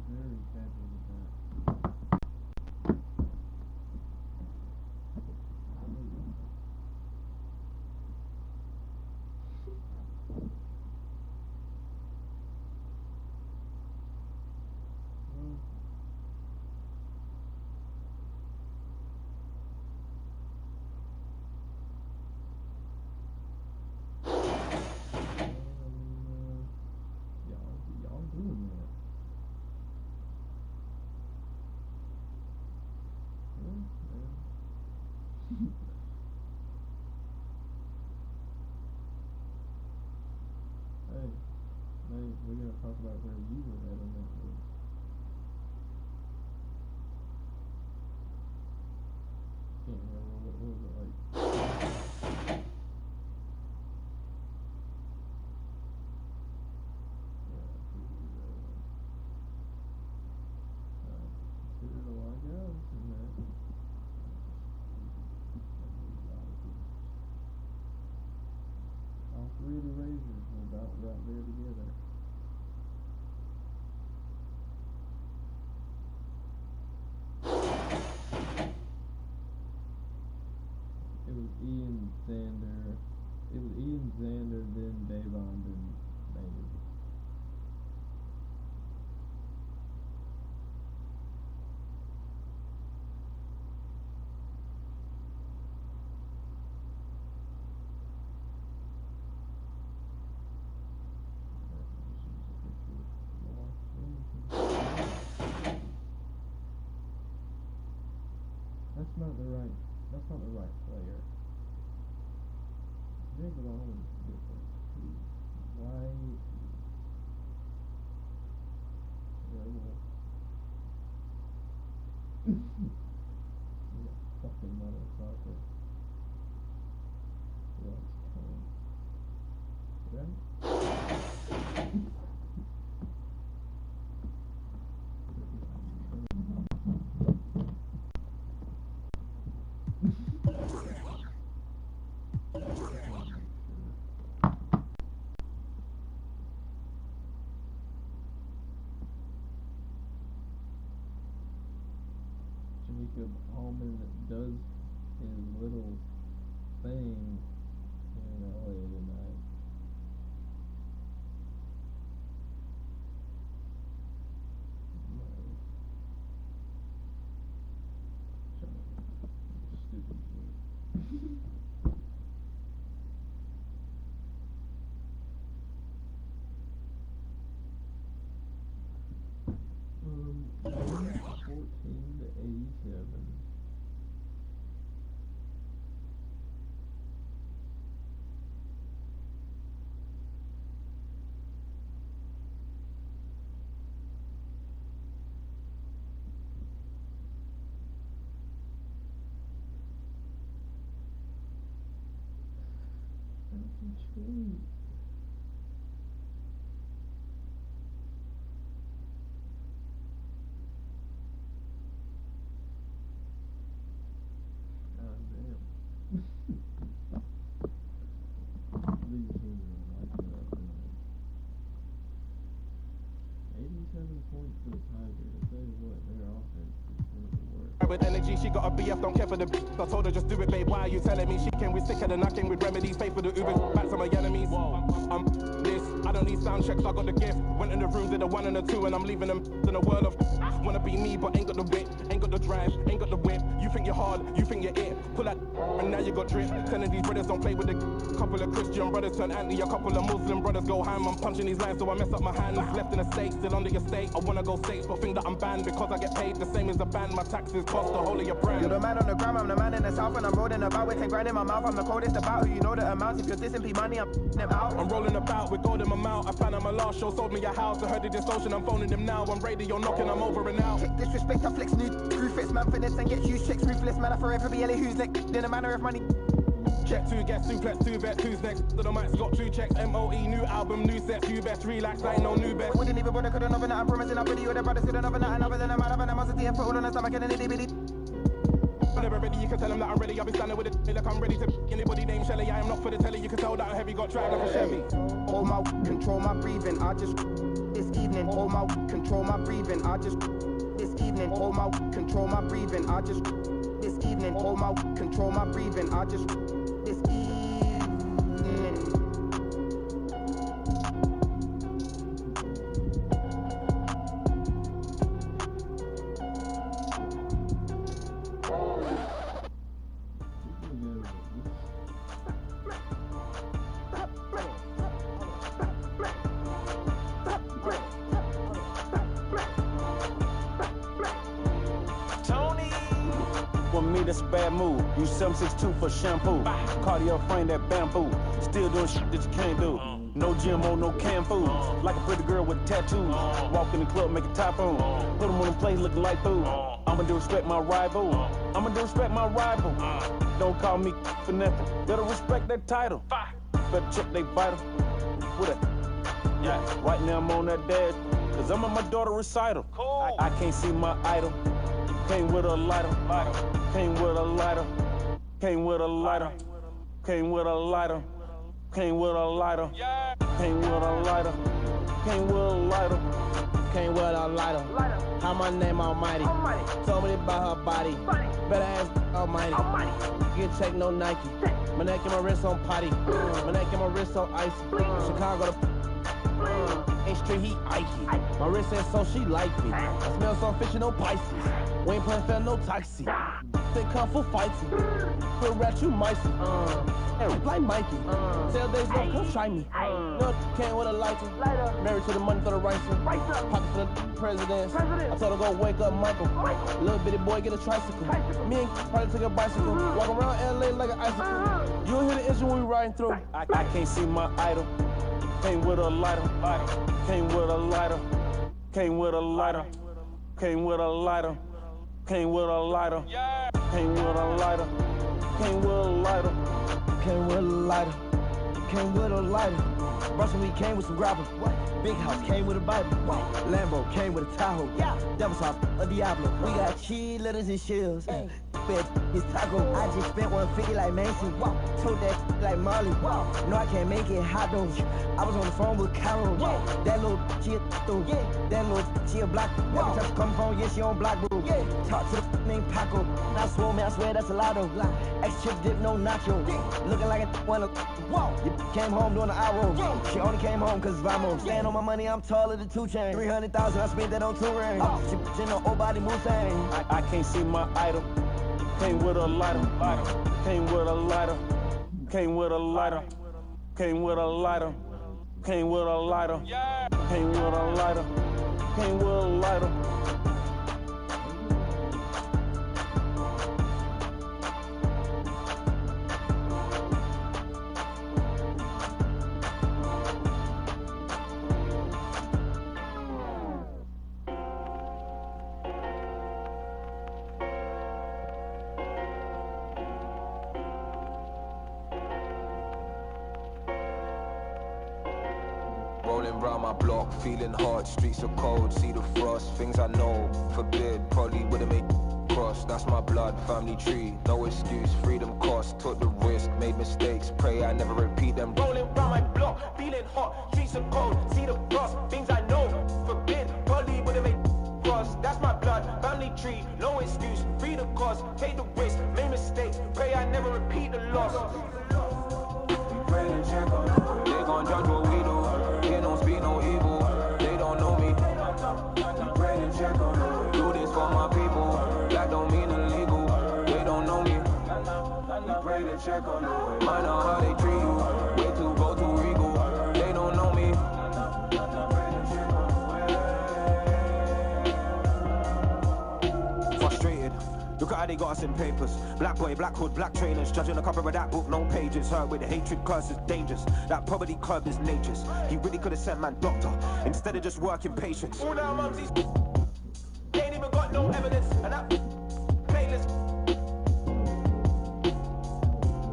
Very casual with that. Y'all doing that? Yeah. Hey, we gotta talk about where you were at on that list. Can't remember what was it like. Considered a lot of guys in that. All 3 of the Razors were about right there together. Sander. It was Eden Sander, then Davon, then Maynard. That's not the right player. David Owens is different. He's white. Rebel. Yeah, fucking motherfucker. Let's come. Right? Jacob Allman does his little thing in LA tonight. Stupid shit. To 87. Detroit. These teams are lighting up tonight. 87 points to the Tigers. I tell you what, their offense is going to work. With energy, she got a BF, don't care for the b. I told her just do it, babe. Why are you telling me? She came with sicker than I came with remedies. Pay for the Ubers, back to my enemies. This, I don't need sound checks, I got the gift. Went in the room, did a 1 and a 2, and I'm leaving them in a world of wanna be me, but ain't got the wit, ain't got the drive, ain't got the whip. You think you're hard, you think you're it. Pull that, and now you got drip. Telling these brothers don't play with the couple of Christian brothers turn anti, a couple of Muslim brothers go ham. I'm punching these lines, so I mess up my hands. Left in the States, still under your state. I wanna go states, but think that I'm banned because I get paid the same as the band. My taxes cost the whole of your brand. You're the man on the gram, I'm the man in the south, and I'm rolling about with 10 grand in my mouth. I'm the coldest about who you know the amounts. If you're dissing P money, I'm them out. I'm rolling about with gold in my mouth. I found out my last show sold me a house. I heard it distortion, I'm phoning them now. I'm radio knocking, I'm over and out. Kick disrespect, I flex new crew fits, man for this and get huge checks. Ruthless man, I forever be LA who's next. In a manner of money. Check 2, get suplex, 2 bet, 2's next. So the mic's got 2 checks. MOE, new album, new set, 2 best, relax, I ain't no new best. Wouldn't even bother, couldn't overnight. I'm promising I'll put you with the brothers, couldn't overnight. Another than a man of animosity and put all on the stomach and an itty bitty. Whenever ready, you can tell them that I'm ready. I'll be standing with it like I'm ready to anybody named Shelly. I am not for the telly. You can tell that I'm heavy, got drive like a Chevy. Hold my control my breathing. I just this evening. Hold my control my breathing. I just this evening. Hold my control my breathing. I just this evening. Hold my control my breathing. I just this evening. That's a bad move. Use 762 for shampoo. Cardio frame that bamboo. Still doing shit that you can't do. No GMO, no canned food. Like a pretty girl with tattoos. Walk in the club, make a top on. Put them on the plate looking like food. I'ma do respect my rival. I'ma do respect my rival. Don't call me for nothing. Better respect that title. Better check they vital. With a yeah. Right now I'm on that dash. Cause I'm at my daughter recital. I can't see my idol. Came with a lighter, came with a lighter, came with a lighter, came with a lighter, came with a lighter, came with a lighter, came with a lighter, Came with a lighter. How my name almighty. Told me about her body. Better ask almighty. Get check, no Nike. My neck and my wrist on potty. My neck and my wrist on icy. Chicago to ain't street, he icy. My wrist says so she like me. I smell some fish and no Pisces. We ain't playing fair, no taxi. They come for fighting. Quit rat, you micey. Like Mikey. Tell Days don't come try me. No, came with a lighter. Married to the money for the rice. Pocket for the presidents. I told her go wake up Michael. Little bitty boy get a tricycle. Me and probably take a bicycle. Walk around LA like an icicle. You'll hear the engine when we riding through. I can't see my idol. Came with a lighter. Came with a lighter. Came with a lighter. Came with a lighter. Came with a lighter. Came with a lighter. Came with a lighter. Came with a lighter. Came with a lighter. Russian we came with some grapples. Big house came with a Bible. Lambo came with a Tahoe. Devil's house, a Diablo. We got cheerleaders and shells. Fed his taco. I just spent 150 like Mason. Told that like Molly. No, I can't make it hot though. I was on the phone with Carol. That little shit though. That little shit black. Every time she come home, yeah, she on black bro. Talk to the named Paco. I swore, man, I swear that's a lot of. X-chip dip, no nacho. Looking like a one of. You came home doing the hour. She only came home cause Vamos. Stand on my money, I'm taller than 2 Chainz. 300,000, I spent that on 2 rings. She in the old body Mustang. I can't see my idol. Came with a lighter. Came with a lighter. Came with a lighter. Came with a lighter. Came with a lighter. Came with a lighter. Came with a lighter. Rolling round my block, feeling hot, streets are cold, see the frost, things I know, forbid, probably would've made cross, that's my blood, family tree, no excuse, freedom cost, took the risk, made mistakes, pray I never repeat them. Rolling round my block, feeling hot, streets are cold, see the frost, things I know, forbid, probably would've made cross, that's my blood, family tree, no excuse, freedom cost, take the risk, made mistakes, pray I never repeat the loss. They gon' judge what we do, they don't speak no evil, they don't know me. Do this for my people, that don't mean illegal, they don't know me. Mind on how they treat you, way to go too regal, they don't know me. Frustrated. Look at how they got us in papers. Black boy, black hood, black trainers. Judging the cover of that book, no pages. Hurt with hatred, curse is dangerous. That poverty curb is nature's. He really could have sent man doctor instead of just working patience. All our mums is ain't even got no evidence, and that playlist.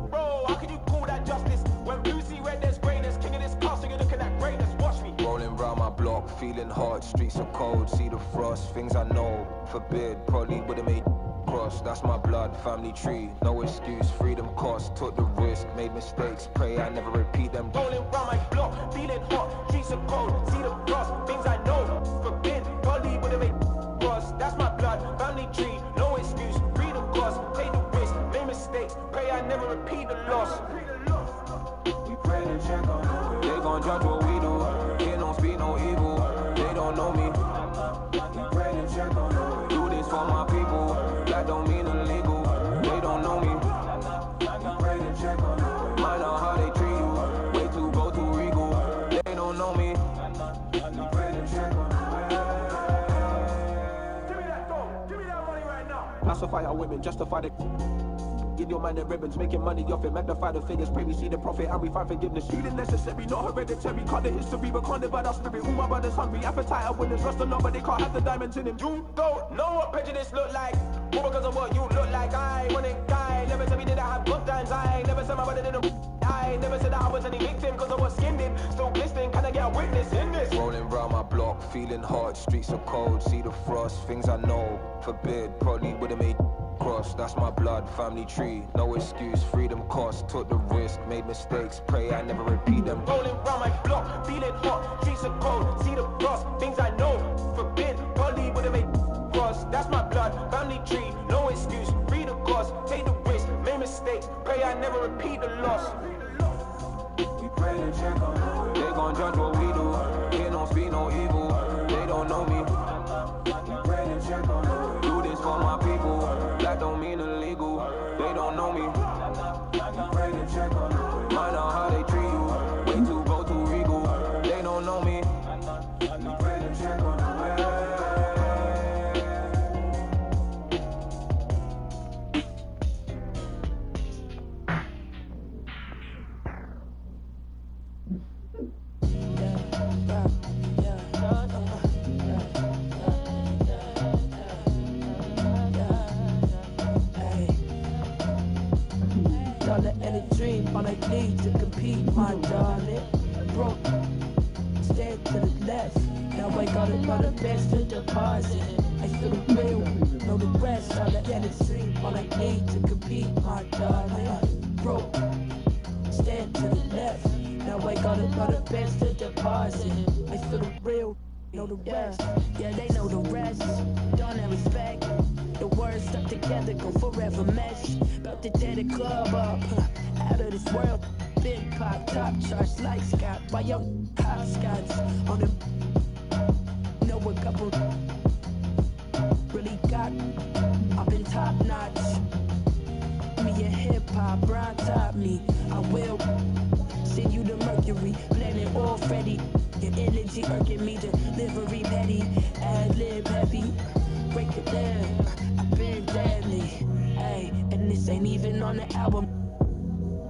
Bro, how can you call that justice when blue see red there's greatness? King of this castle, you're looking at greatness. Watch me. Rolling round my block, feeling hot, streets are cold, see the frost, things I know, forbid, probably would've made cross, that's my blood, family tree, no excuse, freedom cost, took the risk, made mistakes, pray I never repeat them. Rolling round my block, feeling hot, streets are cold, see the frost, things I know, forbid, probably would've made cross, that's my blood, family tree, no excuse, freedom cost, take the risk, made mistakes, pray I never repeat the loss. They gon' judge what we do, they don't speak no evil, they don't know me. Do this for my people, that don't mean illegal, they don't know me. Mind on how they treat you, way to go too regal, they don't know me. Give me that phone, give me that money right now. Pacify our women, justify the in your mind and ribbons, making money off it, magnify the figures, pray we see the profit and we find forgiveness. Healing necessary, not hereditary, can't the history, but can't live by our spirit. All my brothers hungry, appetite of winners, lost a lot, but they can't have the diamonds in him. You don't know what prejudice look like, all because of what you look like. I want it, guy, never said we didn't have good times. I never said my brother didn't. I never said that I was any victim, cause I was skinned in, still glistening, can I get a witness in this? Rolling round my block, feeling hot, streets are cold, see the frost, things I know, forbid, probably would've made cross, that's my blood, family tree. No excuse, freedom cost, took the risk, made mistakes, pray I never repeat them. Rolling round my block, feeling hot, streets are cold, see the cross, things I know, forbid, probably would've made cross, that's my blood, family tree, no excuse, freedom cost, take the risk, made mistakes, pray I never repeat the loss. We pray to check on them. They gon' judge what we do, they don't speak no evil, they don't know me. We pray to check on them. Do this for my people, that don't mean illegal, they don't know me. We pray to check on them. Mind out how they treat you, way too go too regal, they don't know me. We pray to check on them. All I need to compete, my darling. Broke, stand to the left. Now I got the best to deposit. I feel the real, know the rest. All I get is dream. All I need to compete, my darling. Broke, stand to the left. Now I got the best to deposit. I feel the real, know the rest. Yeah, they know the rest. Don't have respect. The words stuck together go forever mesh. About to tear the club up. Out of this world, big pop, top charts like Scott. Why yo hopscotch on them? Know a couple really got up in top notch. Me a hip hop, Brown top me. I will send you the Mercury, planet all Freddy. Your energy irking me, delivery petty, ad lib heavy. Break it down, I've been deadly. Hey, and this ain't even on the album.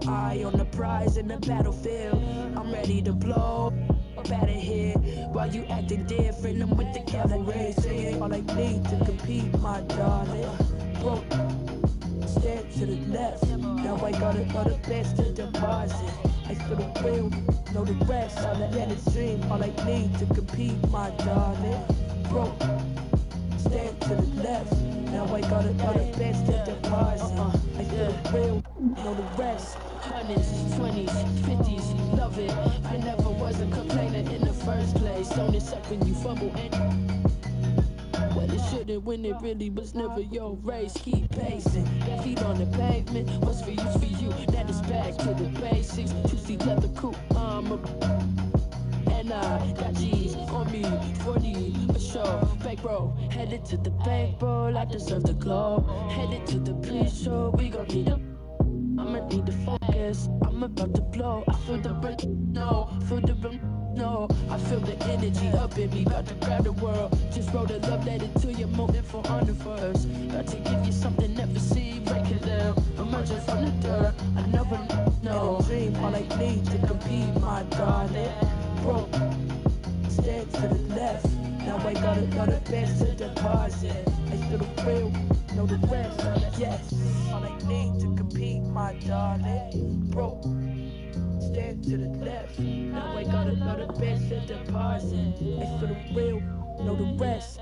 Eye on the prize in the battlefield. I'm ready to blow up out of here. While you acting different, I'm with the cavalry. Saying all I need to compete, my darling. Broke, stand to the left. Now I got the best to deposit. I feel the real, know the rest. All I get is dream. All I need to compete, my darling. Broke, stand to the left. Now I got the best to deposit. I feel the real, know the rest. 100s, 20s, 50s, love it. I never was a complainer in the first place. Don't it suck when you fumble and well, it shouldn't when it really was never your race. Keep pacing, bare feet on the pavement. What's for you, for you? That is back to the basics. 2C leather coupe armor. And I got G's on me, 40 for sure. Bank roll, headed to the bankroll. I deserve the globe. Headed to the pre-show, we gon' need a. I'ma need to focus, I'm about to blow. I feel the rhythm, no, feel the rhythm, no. I feel the energy up in me, about to grab the world. Just wrote a love letter to you, moving for honor first. About to give you something never seen, break it down. Emerging from the dirt, I never know. Dream, all I need to compete, my darling. Broke, stand to the left. Now I got the best to deposit. I feel the real, know the rest. Yes, all I need to compete, my darling. Broke, stand to the left. Now I got the best to deposit. I feel the real, know the rest.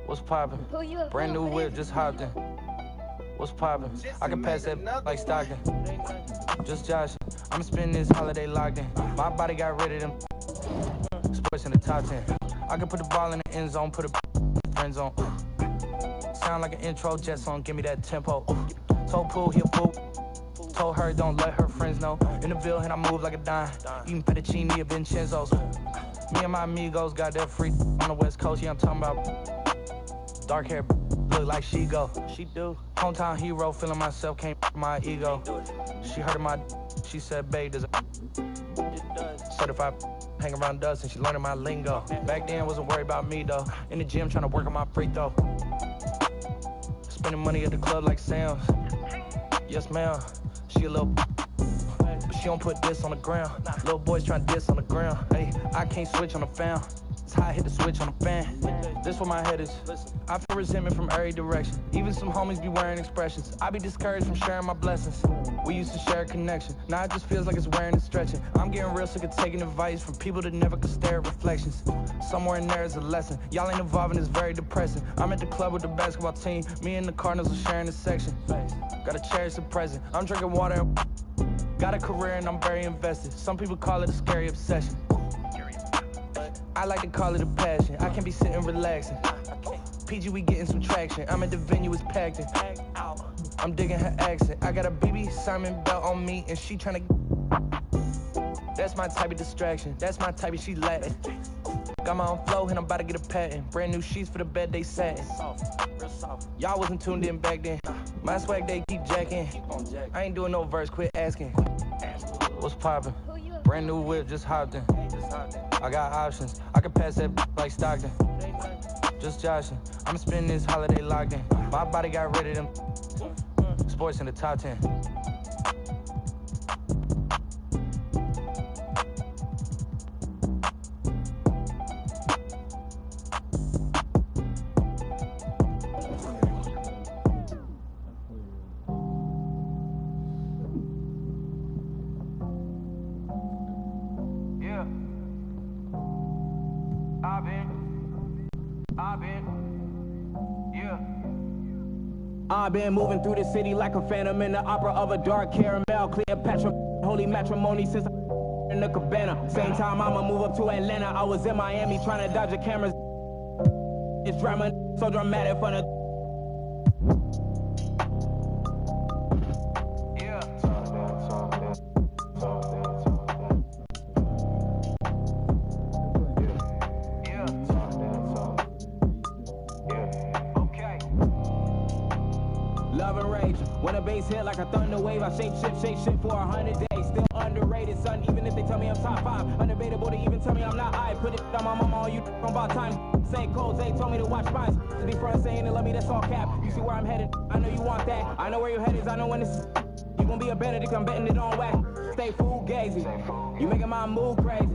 What's poppin'? Brand new whip, just hopped in. What's poppin'? I can pass that like Stockton. Just joshing. I'm spending this holiday locked in. My body got rid of them. Sports in the top 10. I can put the ball in the end zone, put a in the friend zone. Sound like an intro jet song, give me that tempo. Told Pooh, he'll boo. Told her don't let her friends know. In the Ville, and I move like a dime. Eating fettuccine at Vincenzo's. Me and my amigos got that free on the West Coast, yeah, I'm talking about. Dark hair, look like she go. She do. Hometown hero, feeling myself, can't my ego. She heard of my, she said, babe, does it? Certified, hang around us, and she learning my lingo. Back then, wasn't worried about me though. In the gym, trying to work on my free throw. Spending money at the club like Sam's. Yes, ma'am. She a little, but she don't put this on the ground. Little boys trying to diss on the ground. Hey, I can't switch on the fan. It's how I hit the switch on the fan. This where my head is. I feel resentment from every direction. Even some homies be wearing expressions. I be discouraged from sharing my blessings. We used to share a connection. Now it just feels like it's wearing and stretching. I'm getting real sick of taking advice from people that never could stare at reflections. Somewhere in there is a lesson. Y'all ain't evolving, it's very depressing. I'm at the club with the basketball team. Me and the Cardinals are sharing this section. Gotta cherish the present. I'm drinking water. Got a career and I'm very invested. Some people call it a scary obsession. I like to call it a passion. I can be sitting relaxing. PG, we getting some traction. I'm at the venue, it's packed in. I'm digging her accent. I got a BB Simon belt on me and she tryna. That's my type of distraction. That's my type of she Latin. Got my own flow and I'm about to get a patent. Brand new sheets for the bed they satin. Y'all wasn't tuned in back then. My swag they keep jacking. I ain't doing no verse, quit asking. What's poppin'? Brand new whip, just hopped in. I got options. I can pass that like Stockton. Just joshing. I'm spending this holiday locked in. My body got rid of them. Sports in the top 10. I've been moving through the city like a phantom in the opera of a dark caramel. Cleopatra, holy matrimony since in the cabana. Same time I'ma move up to Atlanta. I was in Miami trying to dodge the cameras. It's drama, so dramatic for the. When a bass hit like a thunder wave, I shake shit for 100 days. Still underrated, son, even if they tell me I'm top 5. Undebatable to even tell me I'm not. I put it on my mama, all you from about time. Say codes, they told me to watch mines. To be front saying they love me, that's all cap. You see where I'm headed, I know you want that. I know where your head is, I know when it's. You gon' be a Benedict, I'm betting it on whack. Stay fugazi, you making my move crazy.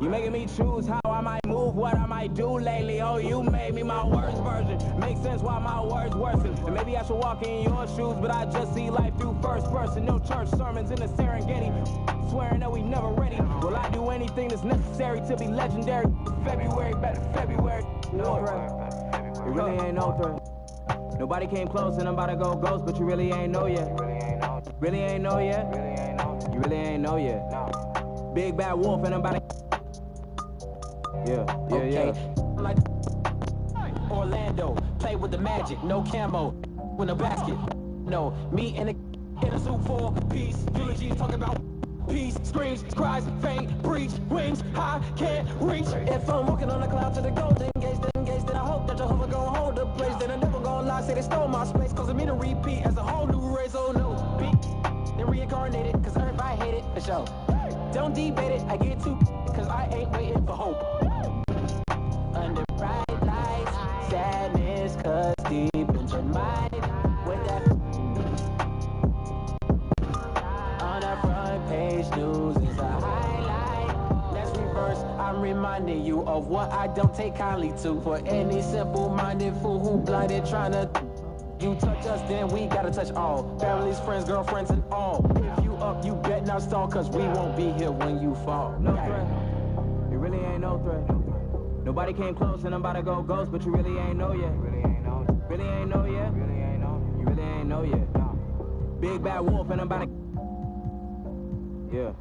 You making me choose how I might move, what I might do lately. Oh, you made me my worst version. Makes sense why my words worsen. And maybe I should walk in your shoes, but I just see life through first person. No church sermons in the Serengeti. Swearing that we never ready. Will I do anything that's necessary to be legendary? February, better February. No threat. It really ain't no threat. Nobody came close and I'm about to go ghost, but you really ain't know yet. Really ain't know yet. You really ain't know yet. Big bad wolf and I'm about to. Yeah. Like Orlando, play with the magic, no camo, in a basket. No, me in a suit for peace. Eulogy talking about peace, screams, cries, faint, breach, wings, high, can't reach. If I'm walking on a cloud to the golden gates, then I hope that Jehovah gon' hold the place. Then I never gon' lie, say they stole my space, causing me to repeat as a whole new race. Oh no, beat, then reincarnated, cause Earth I hate it for sure. Don't debate it, I get too, cause I ain't waiting for hope. Under bright lights, sadness cuts deep into my with that on a front page news is a highlight. Let's reverse, I'm reminding you of what I don't take kindly to. For any simple-minded fool who blinded trying to you touch us, then we gotta touch all. Families, friends, girlfriends, and all. If you up, you bet not stall, cause we won't be here when you fall. No threat, it really ain't no threat. Nobody came close and I'm about to go ghost, but you really ain't know yet. Really ain't know yet. You really ain't know yet. Big bad wolf and I'm about to. Yeah.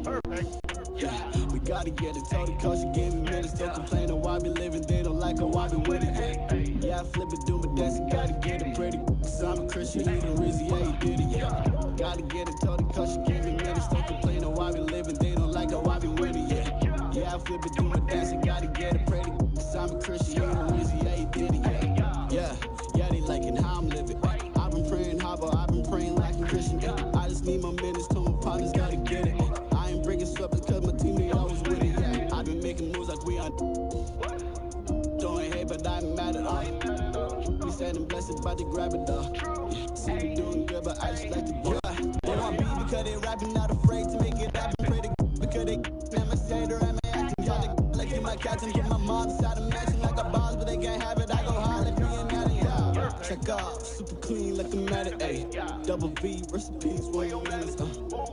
Perfect. Yeah, we gotta get it. Told the coach, give me minutes. Don't complain on why we living. They don't like how I be with it. Yeah, I flip it, do my dance. Gotta get it pretty. Cause I'm a Christian. You the reason ain't mad at all. We standing blessed about to grab it all. Yeah, see me doing good, but I just like to ball. They want beef because they rapping, not afraid to make it happen. Pray to because they I'm a hater, I'm acting. Y'all like you my captain, put my mom inside a mansion like a boss, but they can't have it. I go hard like being mad at y'all. Check off, super clean like a matter, ayy. Double V, recipes, 1 minutes.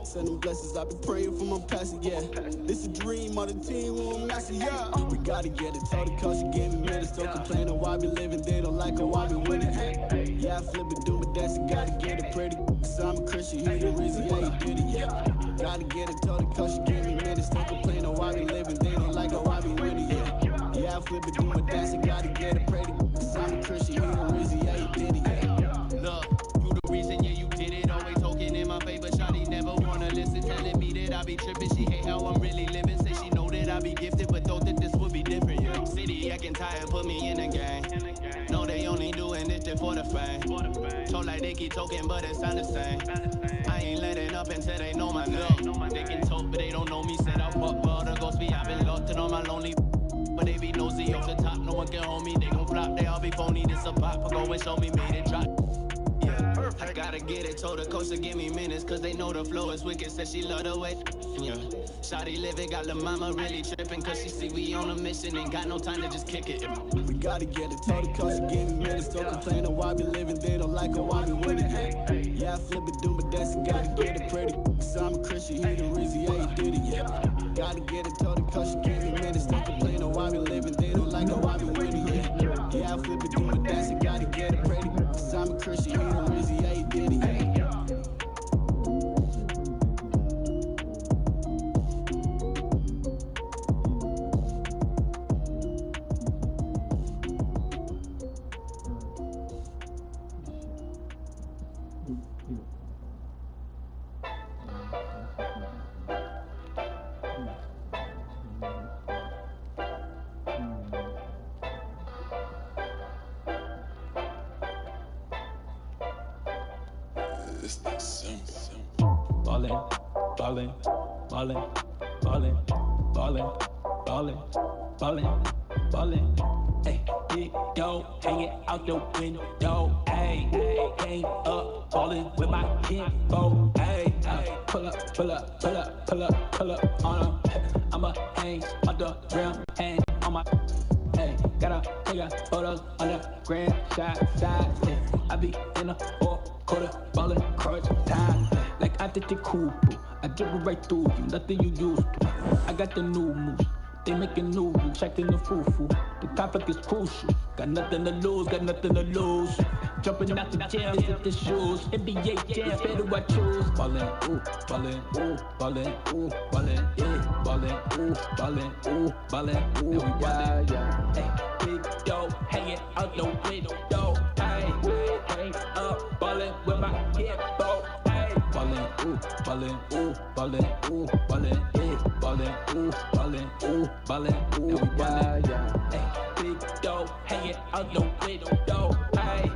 Sending blessings, I've been praying for my pastor, yeah. This a dream on the team, we'll master, yeah. We gotta get it, told the coach, she gave me minutes. Don't complain on why we living, they don't like it, why we winning, yeah. Yeah, I flip it, do my dance, gotta get it pretty. So I'm a Christian, he the Rizzy, yeah, he did it, yeah. Gotta get it, told the coach, she gave me minutes. Don't complain on why we living, they don't like it, why we winning, yeah. Yeah, I flip it, do my dance, gotta get it pretty. So I'm a Christian, he the Rizzy, yeah, he did it, yeah. Look, you the reason, yeah, you did it. Always talking in my favor, shawty never wanna listen. Telling me that I be tripping, she hate how I'm really living. Say she know that I be gifted, but thought that this would be different, yeah. City acting tired, put me in the game. No, they only doing this shit for the fame. Told like they keep talking, but it sound the same. I ain't letting up until they know my name. They can talk, but they don't know me. Said I fuck with all the ghosts, be I've been locked in on my lonely. But they be nosy off the top, no one can hold me. They gon' flop, they all be phony. This a pop, go and show me, made it drop. Yeah, I gotta get it, told the coach to give me minutes, cause they know the flow is wicked, said she love the way. Yeah, shawty living, got the mama really tripping, cause she see we on a mission, ain't got no time to just kick it. We gotta get it, told the coach to give me minutes, don't complain on why we living, they don't like it, why we winning. Yeah, I flip it, do my dance, gotta get it pretty. So I'm a Christian, he the Rizzy, yeah, he did it, yeah. Gotta get it, told the coach to give me minutes, don't complain on why we living, they don't like it, why we winning, yeah. Yeah, I flip it, do my dance, gotta get it pretty. So I'm a Christian, he the Rizzy, yeah, he did it, yeah. Ballin', ballin', ballin', ballin', ballin', ballin', ballin', ballin'. Hey, big dog hanging out the window. Hey, came up ballin' with my kinfolk. Hey, pull up, pull up, pull up, pull up, pull up on 'em. I'ma hang on the rim, hang on my. Hey, gotta take a photos on the grand side. Hey, I be in a 4-quarter ballin' crunch time. Like I did the cool, I dribble right through you, nothing you used to. I got the new moves, they making new rules, checking the foo-foo. The conflict is crucial, got nothing to lose, got nothing to lose. Jumping out the jail, hit the shoes, NBA jam, better I choose. Ballin', ooh, ballin', ooh, ballin', ooh, ballin', yeah, ballin', ooh, ballin', ooh, ballin', ooh, ballin', yeah. Hey, big dog hanging out the window, hey, hang up, ballin' with my kinfolk. Ballin', ooh, ballin', ooh, ballin', ooh, ballin', yeah, ballin', ooh, ballin', ooh, ballin', ooh, ballin', yeah. Hey, big dog hanging out the window, hey,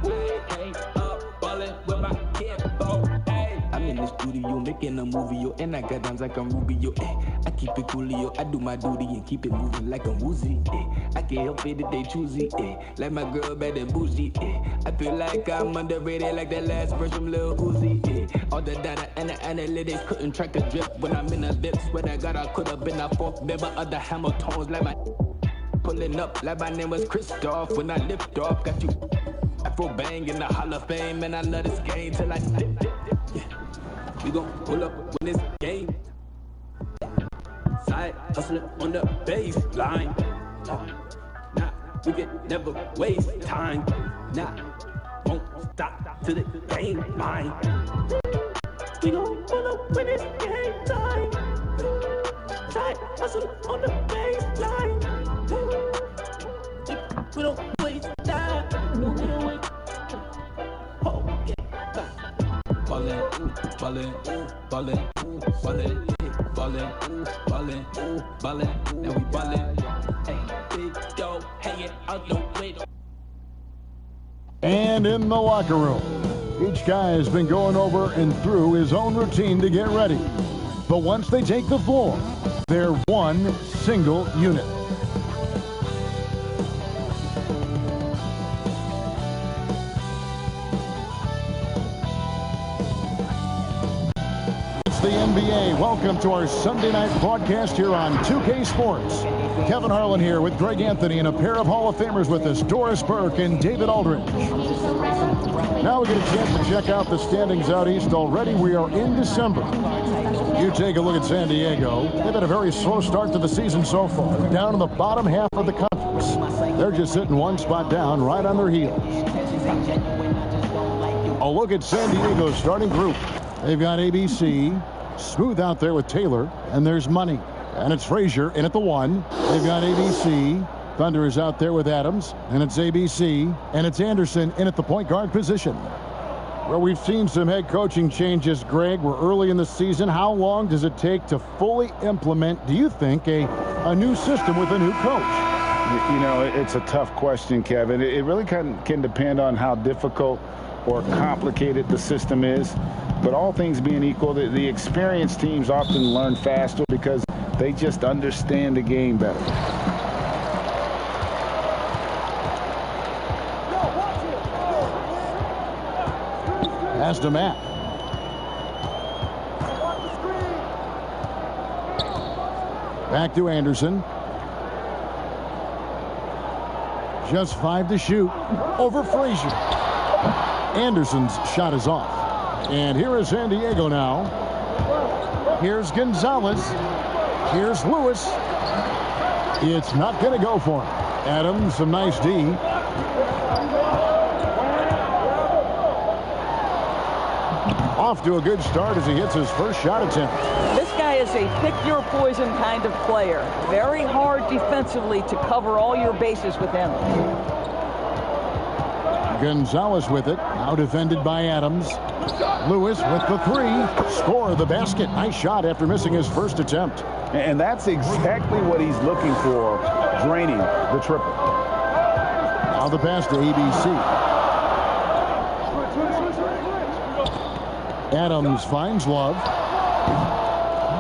hang up, ballin' with my kinfolk, hey. I'm in the studio making a movie, yo, and I got dimes like I'm Ruby, yo, eh. I keep it cool, yo, I do my duty and keep it moving like I'm woozy, eh. I can't help it if they choosy, eh. Like my girl bad and bougie, eh. I feel like I'm underrated like that last verse from Lil Uzi, eh. All the data and the analytics couldn't track a drip when I'm in a dip. Swear to God I could have been a fourth member of the Hammer tones like my pulling up like my name was Christoph when I lift off. Got you Afro bang in the Hall of Fame and I love this game till I dip. Yeah. We gon' pull up when this game. Side hustling on the baseline. Nah, we can never waste time. Nah, won't stop till the game mine. We gon' pull up when it's game time. Side hustle on the baseline. We don't waste time. No, we don't waste. Oh, yeah. Ballin', ooh, ballin', ooh, ballin', ooh, ballin', ballin', ooh, ballin', ooh, ballin'. Now we ballin'. Hey, big dog hanging out the window. And in the locker room, each guy has been going over and through his own routine to get ready. But once they take the floor, they're one single unit. the NBA. Welcome to our Sunday night broadcast here on 2K Sports. Kevin Harlan here with Greg Anthony and a pair of Hall of Famers with us, Doris Burke and David Aldridge. Now we get a chance to check out the standings out east. Already we are in December. You take a look at San Diego. They've had a very slow start to the season so far. Down in the bottom half of the conference. They're just sitting one spot down right on their heels. A look at San Diego's starting group. They've got ABC, Smooth out there with Taylor, and there's Money. And it's Frazier in at the 1. They've got ABC. Thunder is out there with Adams, and it's ABC, and it's Anderson in at the point guard position. Well, we've seen some head coaching changes, Greg. We're early in the season. How long does it take to fully implement, do you think, a new system with a new coach? You know, it's a tough question, Kevin. It really can depend on how difficult or complicated the system is. But all things being equal, the experienced teams often learn faster because they just understand the game better. Pass to Matt. Back to Anderson. Just 5 to shoot. Over Frazier. Anderson's shot is off. And here is San Diego now. Here's Gonzalez. Here's Lewis. It's not going to go for him. Adams, some nice D. Off to a good start as he hits his first shot attempt. This guy is a pick-your-poison kind of player. Very hard defensively to cover all your bases with him. Gonzalez with it. Now defended by Adams. Lewis with the 3. Score the basket. Nice shot after missing his first attempt. And that's exactly what he's looking for, draining the triple. Now the pass to ABC. Adams finds Love.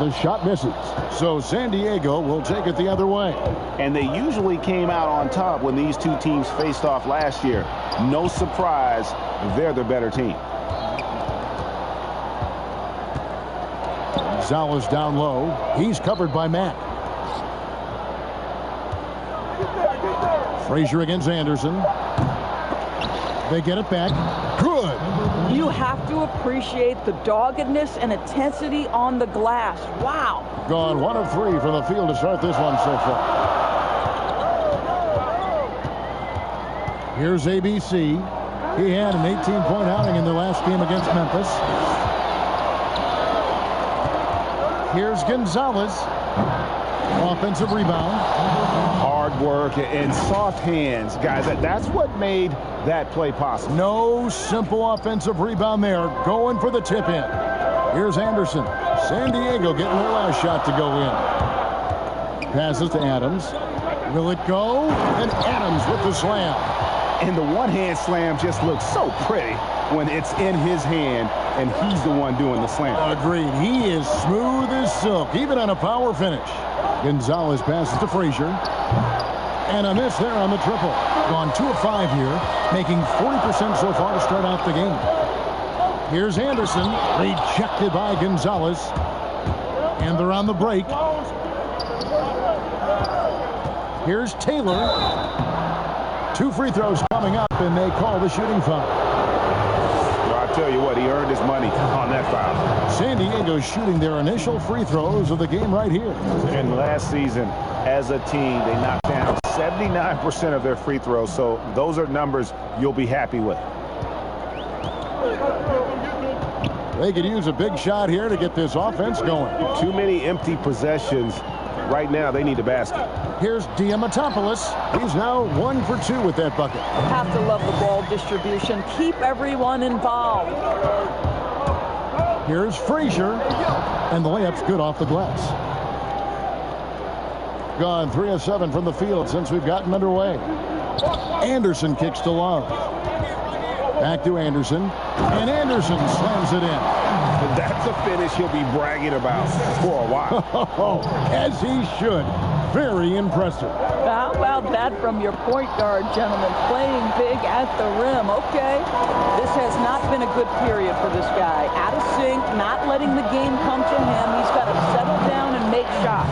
The shot misses. So San Diego will take it the other way. And they usually came out on top when these two teams faced off last year. No surprise, they're the better team. Gonzalez down low. He's covered by Matt. Frazier against Anderson. They get it back. Good. You have to appreciate the doggedness and intensity on the glass. Wow. Gone 1 of 3 from the field to start this one so far. Here's ABC. He had an 18-point outing in their last game against Memphis. Here's Gonzalez. Offensive rebound. Hard work and soft hands. Guys, that's what made that play possible. No simple offensive rebound there. Going for the tip-in. Here's Anderson. San Diego getting their last shot to go in. Passes to Adams. Will it go? And Adams with the slam. And the one-hand slam just looks so pretty when it's in his hand and he's the one doing the slam. Agreed. He is smooth as silk, even on a power finish. Gonzalez passes to Frazier. And a miss there on the triple. Gone 2 of 5 here, making 40% so far to start out the game. Here's Anderson, rejected by Gonzalez. And they're on the break. Here's Taylor. 2 free throws coming up, and they call the shooting foul. Well, I tell you what, he earned his money on that foul. San Diego shooting their initial free throws of the game right here. And last season, as a team, they knocked down 79% of their free throws, so those are numbers you'll be happy with. They could use a big shot here to get this offense going. Too many empty possessions. Right now, they need a basket. Here's Diamatopoulos. He's now 1 for 2 with that bucket. Have to love the ball distribution. Keep everyone involved. Here's Frazier. And the layup's good off the glass. Gone 3 of 7 from the field since we've gotten underway. Anderson kicks to Love. Back to Anderson. And Anderson slams it in. That's a finish he'll be bragging about for a while. As he should. Very impressive. How about that from your point guard, gentlemen? Playing big at the rim. Okay, this has not been a good period for this guy. Out of sync, not letting the game come to him. He's got to settle down and make shots.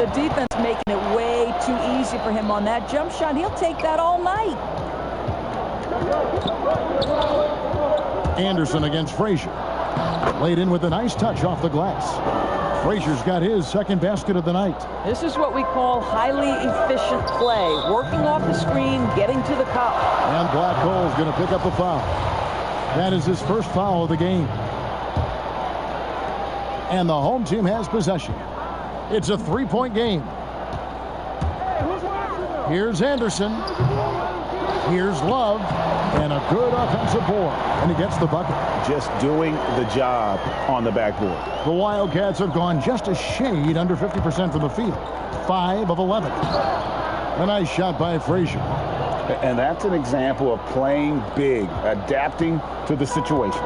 The defense making it way too easy for him on that jump shot. He'll take that all night. Anderson against Frazier. Laid in with a nice touch off the glass. Frazier's got his second basket of the night. This is what we call highly efficient play. Working off the screen, getting to the cup. And Blackhornets going to pick up the foul. That is his first foul of the game. And the home team has possession. It's a three-point game. Here's Anderson. Here's Love. And a good offensive board. And he gets the bucket. Just doing the job on the backboard. The Wildcats have gone just a shade under 50% from the field. 5 of 11. A nice shot by Frazier. And that's an example of playing big, adapting to the situation.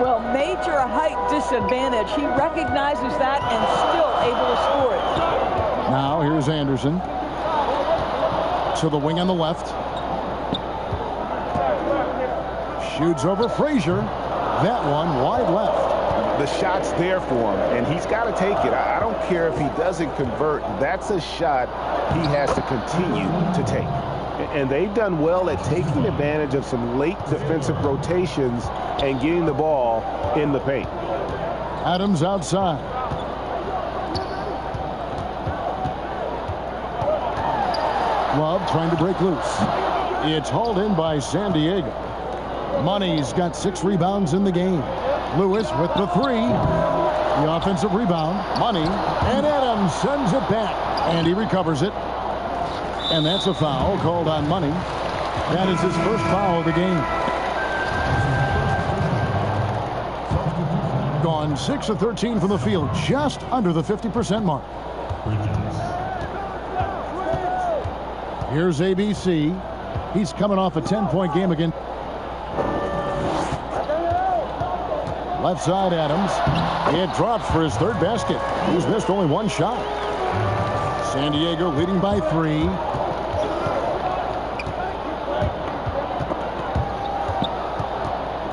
Well, major height disadvantage. He recognizes that and still able to score it. Now here's Anderson. To the wing on the left. Shoots over Frazier. That one wide left. The shot's there for him, and he's got to take it. I don't care if he doesn't convert. That's a shot he has to continue to take. And they've done well at taking advantage of some late defensive rotations and getting the ball in the paint. Adams outside. Love trying to break loose. It's hauled in by San Diego. Money's got 6 rebounds in the game. Lewis with the 3. The offensive rebound. Money. And Adams sends it back. And he recovers it. And that's a foul called on Money. That is his first foul of the game. Gone 6 of 13 from the field. Just under the 50% mark. Here's ABC. He's coming off a 10-point game again. Left side, Adams. It drops for his third basket. He's missed only one shot. San Diego leading by 3.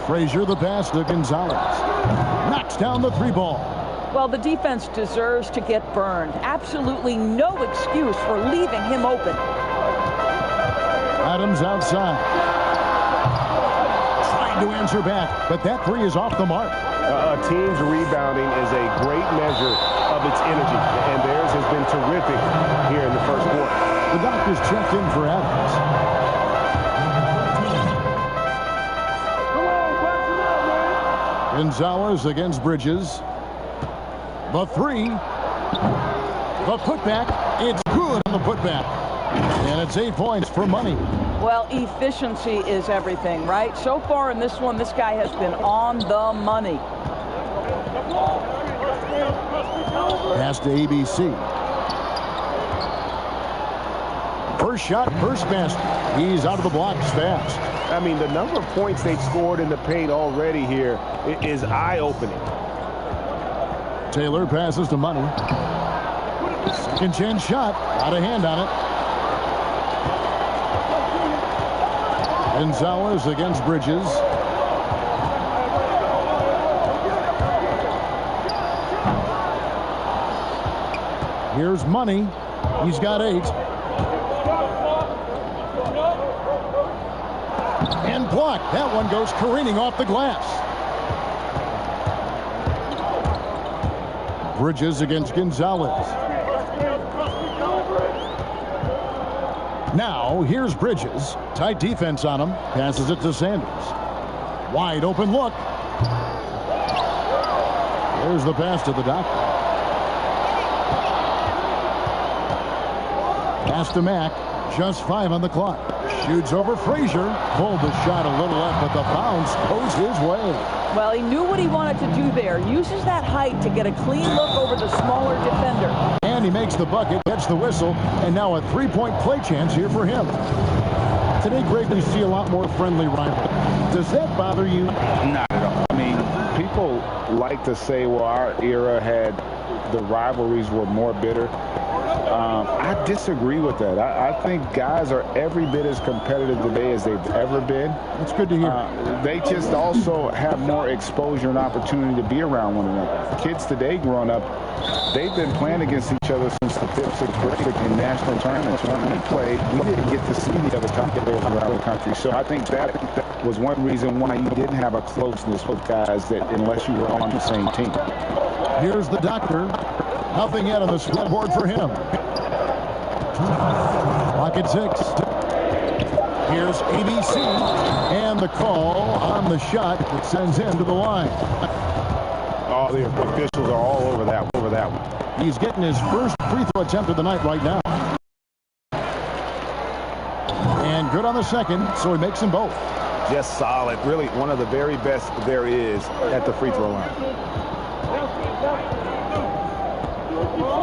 Frazier the pass to Gonzalez. Knocks down the 3 ball. Well, the defense deserves to get burned. Absolutely no excuse for leaving him open. Adams outside. To answer back, but that 3 is off the mark. A team's rebounding is a great measure of its energy, and theirs has been terrific here in the first quarter. The doctors checked in for Adams. Gonzalez against Bridges. The 3. The putback. It's good on the putback. And it's 8 points for Money. Well, efficiency is everything, right? So far in this one, this guy has been on the money. Pass to ABC. First shot, first basket. He's out of the blocks fast. I mean, the number of points they've scored in the paint already here is eye-opening. Taylor passes to Money. Second chance shot. Out of hand on it. Gonzalez against Bridges. Here's Money. He's got 8. And blocked. That one goes careening off the glass. Bridges against Gonzalez. Now, here's Bridges. Tight defense on him. Passes it to Sanders. Wide open look. There's the pass to the doctor. Pass to Mack. Just 5 on the clock. Shoots over Frazier. Pulled the shot a little left, but the bounce goes his way. Well, he knew what he wanted to do there. Uses that height to get a clean look over the smaller defender. And he makes the bucket, gets the whistle, and now a 3-point play chance here for him. Today, Greg, we see a lot more friendly rivalry. Does that bother you? Not at all. I mean, people like to say, well, our era had the rivalries were more bitter. I disagree with that. I think guys are every bit as competitive today as they've ever been. That's good to hear. They just also have more exposure and opportunity to be around one another. Kids today growing up, they've been playing against each other since the 5th, 6th grade in national tournaments. When we played, we didn't get to see the other players around the country. So I think that was one reason why you didn't have a closeness with guys that unless you were on the same team. Here's the doctor. Nothing yet on the scoreboard for him. Clock at 6. Here's ABC. And the call on the shot that sends him to the line. Oh, the officials are all over that one. He's getting his first free throw attempt of the night right now. And good on the second, so he makes them both. Just solid. Really one of the very best there is at the free throw line.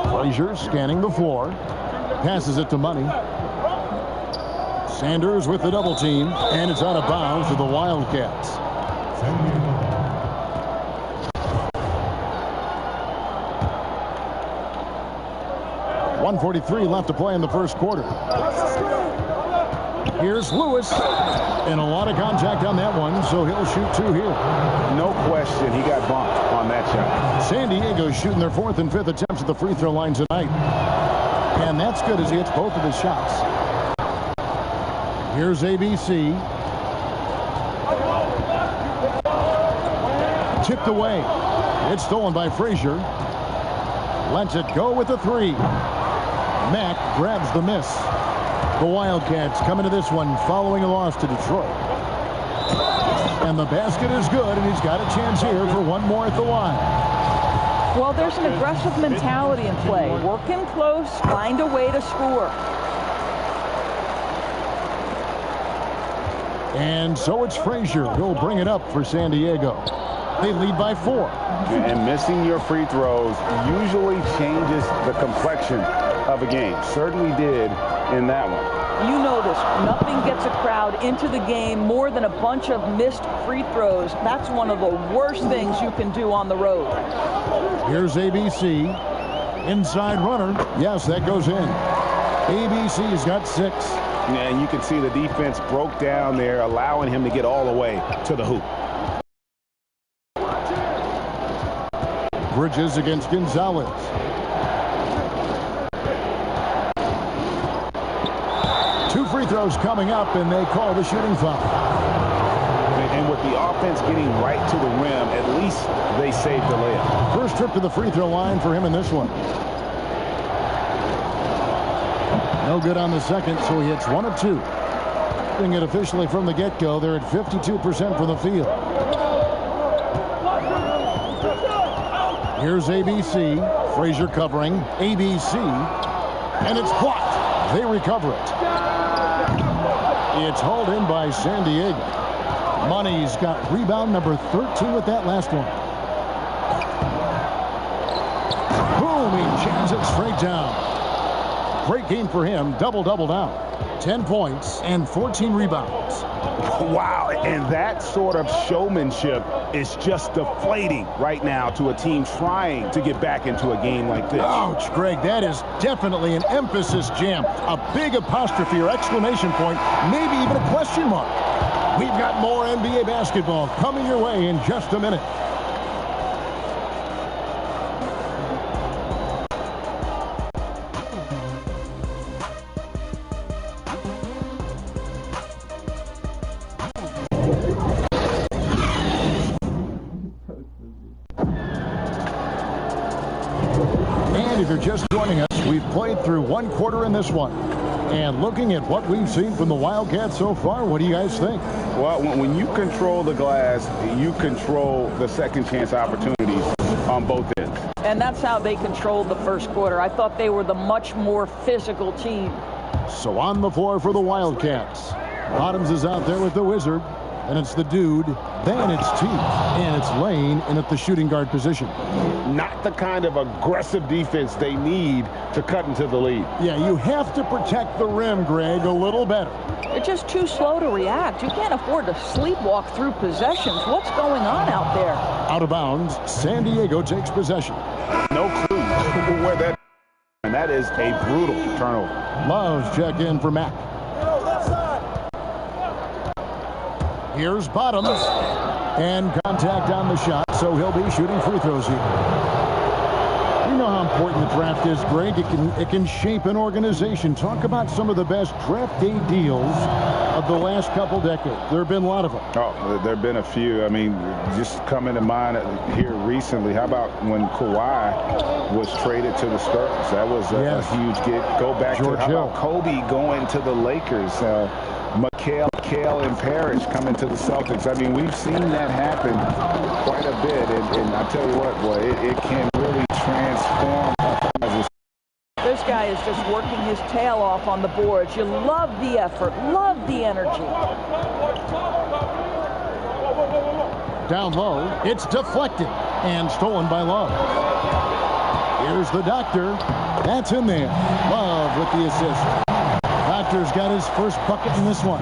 Frazier scanning the floor. Passes it to Money. Sanders with the double team. And it's out of bounds to the Wildcats. 1:43 left to play in the first quarter. Here's Lewis. And a lot of contact on that one, so he'll shoot 2 here. No question, he got bumped on that shot. San Diego's shooting their 4th and 5th attempts at the free throw line tonight. And that's good as he hits both of his shots. Here's ABC. Tipped away. It's stolen by Frazier. Lets it go with the 3. Mack grabs the miss. The Wildcats come into this one following a loss to Detroit. And the basket is good, and he's got a chance here for one more at the line. Well, there's an aggressive mentality in play. Work him close, find a way to score. And so it's Frazier who'll bring it up for San Diego. They lead by 4. And missing your free throws usually changes the complexion of a game. Certainly did in that one. You know this. Nothing gets a crowd into the game more than a bunch of missed free throws. That's one of the worst things you can do on the road. Here's ABC. Inside runner. Yes, that goes in. ABC's got 6. And you can see the defense broke down there, allowing him to get all the way to the hoop. Bridges against Gonzalez. Two free throws coming up, and they call the shooting foul. And with the offense getting right to the rim, at least they saved the layup. First trip to the free throw line for him in this one. No good on the second, so he hits 1 of 2. Doing it officially from the get-go, they're at 52% from the field. Here's ABC. Frazier covering. ABC. And it's blocked. They recover it. It's hauled in by San Diego. Money's got rebound number 13 with that last one. Boom, he jams it straight down. Great game for him. Double-double now. 10 points and 14 rebounds. Wow, and that sort of showmanship is just deflating right now to a team trying to get back into a game like this. Ouch, Greg, that is definitely an emphasis jam. A big apostrophe or exclamation point, maybe even a question mark. We've got more NBA basketball coming your way in just a minute. And if you're just joining us, we've played through 1 quarter in this one. And looking at what we've seen from the Wildcats so far, what do you guys think? Well, when you control the glass, you control the second chance opportunities on both ends. And that's how they controlled the first quarter. I thought they were the much more physical team. So on the floor for the Wildcats. Bottoms is out there with the Wizard. And it's the dude. Then it's T. And it's Lane in at the shooting guard position. Not the kind of aggressive defense they need to cut into the lead. Yeah, you have to protect the rim, Greg, a little better. They're just too slow to react. You can't afford to sleepwalk through possessions. What's going on out there? Out of bounds. San Diego takes possession. No clue where that and that is a brutal turnover. Love's check in for Mack. Here's Bottoms, and contact on the shot, so he'll be shooting free throws here. You know how important the draft is, Greg. It can shape an organization. Talk about some of the best draft day deals of the last couple decades. There have been a lot of them. Oh, there have been a few. I mean, just coming to mind here recently, how about when Kawhi was traded to the Spurs? That was a huge get. Go back to how about Kobe going to the Lakers? McHale and Parrish coming to the Celtics. I mean, we've seen that happen quite a bit. And I tell you what, boy, it can really transform. This guy is just working his tail off on the boards. You love the effort, love the energy. Down low, it's deflected and stolen by Love. Here's the Doctor. That's in there. Love with the assist. Doctor's got his first bucket in this one.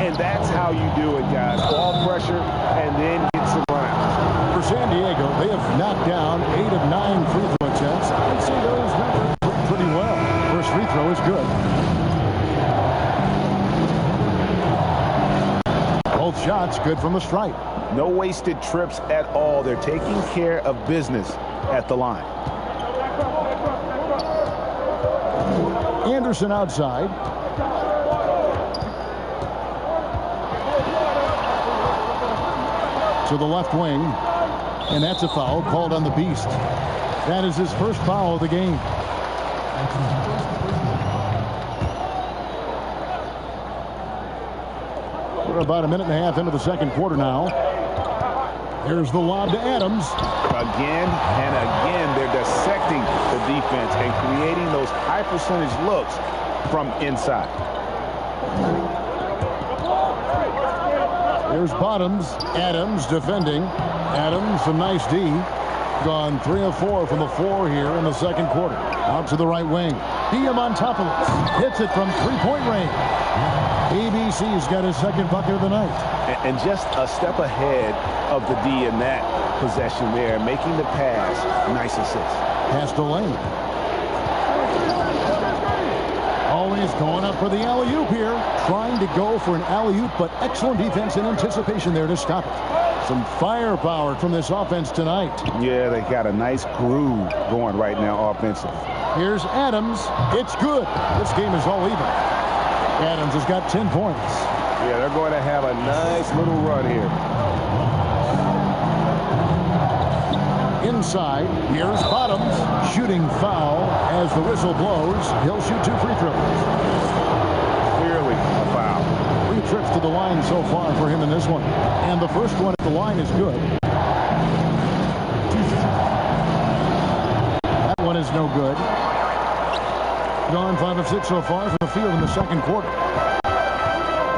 And that's how you do it, guys. Ball pressure and then get some run. For San Diego, they have knocked down 8 of 9 free throw attempts. I'd say those numbers pretty well. First free throw is good. Both shots good from the stripe. No wasted trips at all. They're taking care of business at the line. Anderson outside. To the left wing. And that's a foul called on the Beast. That is his first foul of the game. We're about a minute and a half into the second quarter now. Here's the lob to Adams. Again and again, they're dissecting the defense and creating those high percentage looks from inside. Here's Bottoms. Adams defending. Adams, some nice D. Gone 3 of 4 from the floor here in the second quarter. Out to the right wing. Diamantopoulos hits it from three-point range. ABC's got his second bucket of the night. And just a step ahead of the D in that possession there, making the pass. Nice assist. Pass to Lane. Always going up for the alley-oop here. Trying to go for an alley-oop, but excellent defense and anticipation there to stop it. Some firepower from this offense tonight. Yeah, they got a nice groove going right now offensively. Here's Adams. It's good. This game is all even. Adams has got 10 points. Yeah, they're going to have a nice little run here. Inside, here's Bottoms. Shooting foul as the whistle blows. He'll shoot 2 free throws. Clearly a foul. 3 trips to the line so far for him in this one. And the first one at the line is good. That one is no good. Gone 5 of 6 so far from the field in the second quarter.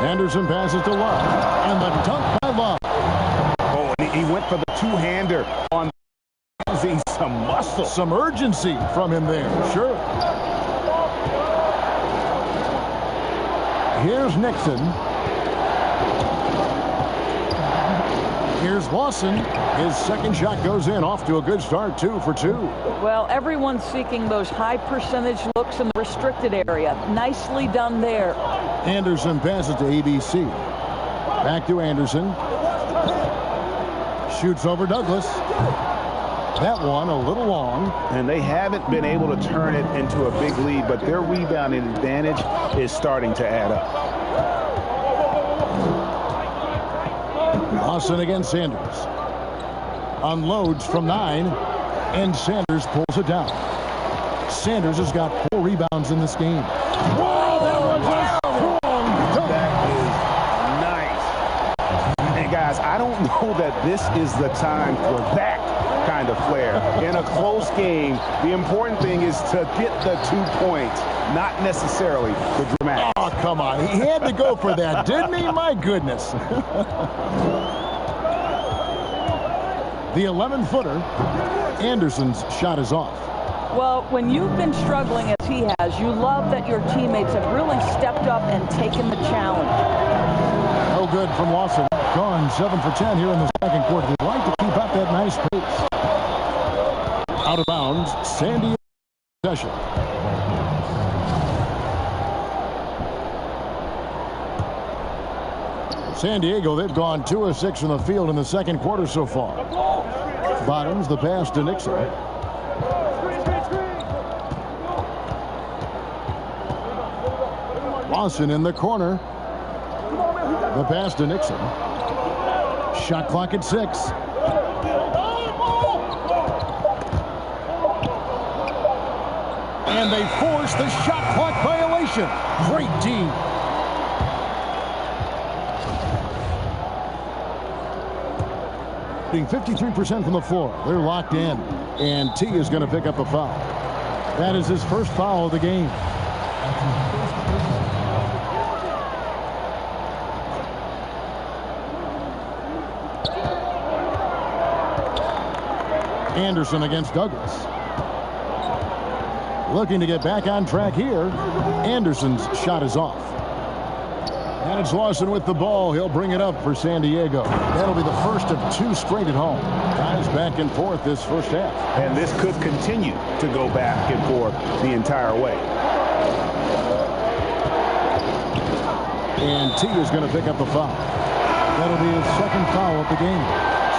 Anderson passes to Love. And the dunk by Love. Oh, and he went for the two-hander on using some muscle. Some urgency from him there. Sure. Here's Nixon. Here's Lawson. His second shot goes in. Off to a good start. 2 for 2. Well, everyone's seeking those high percentage looks in the restricted area. Nicely done there. Anderson passes to ABC. Back to Anderson. Shoots over Douglas. That one a little long. And they haven't been able to turn it into a big lead, but their rebounding advantage is starting to add up. Lawson against Sanders. Unloads from 9, and Sanders pulls it down. Sanders has got 4 rebounds in this game. Wow, that was a strong dunk. That is nice. And guys, I don't know that this is the time for that kind of flair. In a close game, the important thing is to get the 2 points, not necessarily the dramatic. Oh, come on. He had to go for that, didn't he? My goodness. The 11-footer, Anderson's shot is off. Well, when you've been struggling as he has, you love that your teammates have really stepped up and taken the challenge. No good from Lawson. Gone 7 for 10 here in the second quarter. They'd like to keep up that nice pace. Out of bounds, San Diego possession. San Diego, they've gone 2 of 6 from the field in the second quarter so far. Bottoms, the pass to Nixon. Lawson in the corner. The pass to Nixon. Shot clock at 6. And they force the shot clock violation. Great team. Being 53% from the floor. They're locked in. And T is going to pick up a foul. That is his first foul of the game. Anderson against Douglas. Looking to get back on track here. Anderson's shot is off. And it's Lawson with the ball. He'll bring it up for San Diego. That'll be the first of 2 straight at home. Ties back and forth this first half. And this could continue to go back and forth the entire way. And T is going to pick up the foul. That'll be his second foul of the game.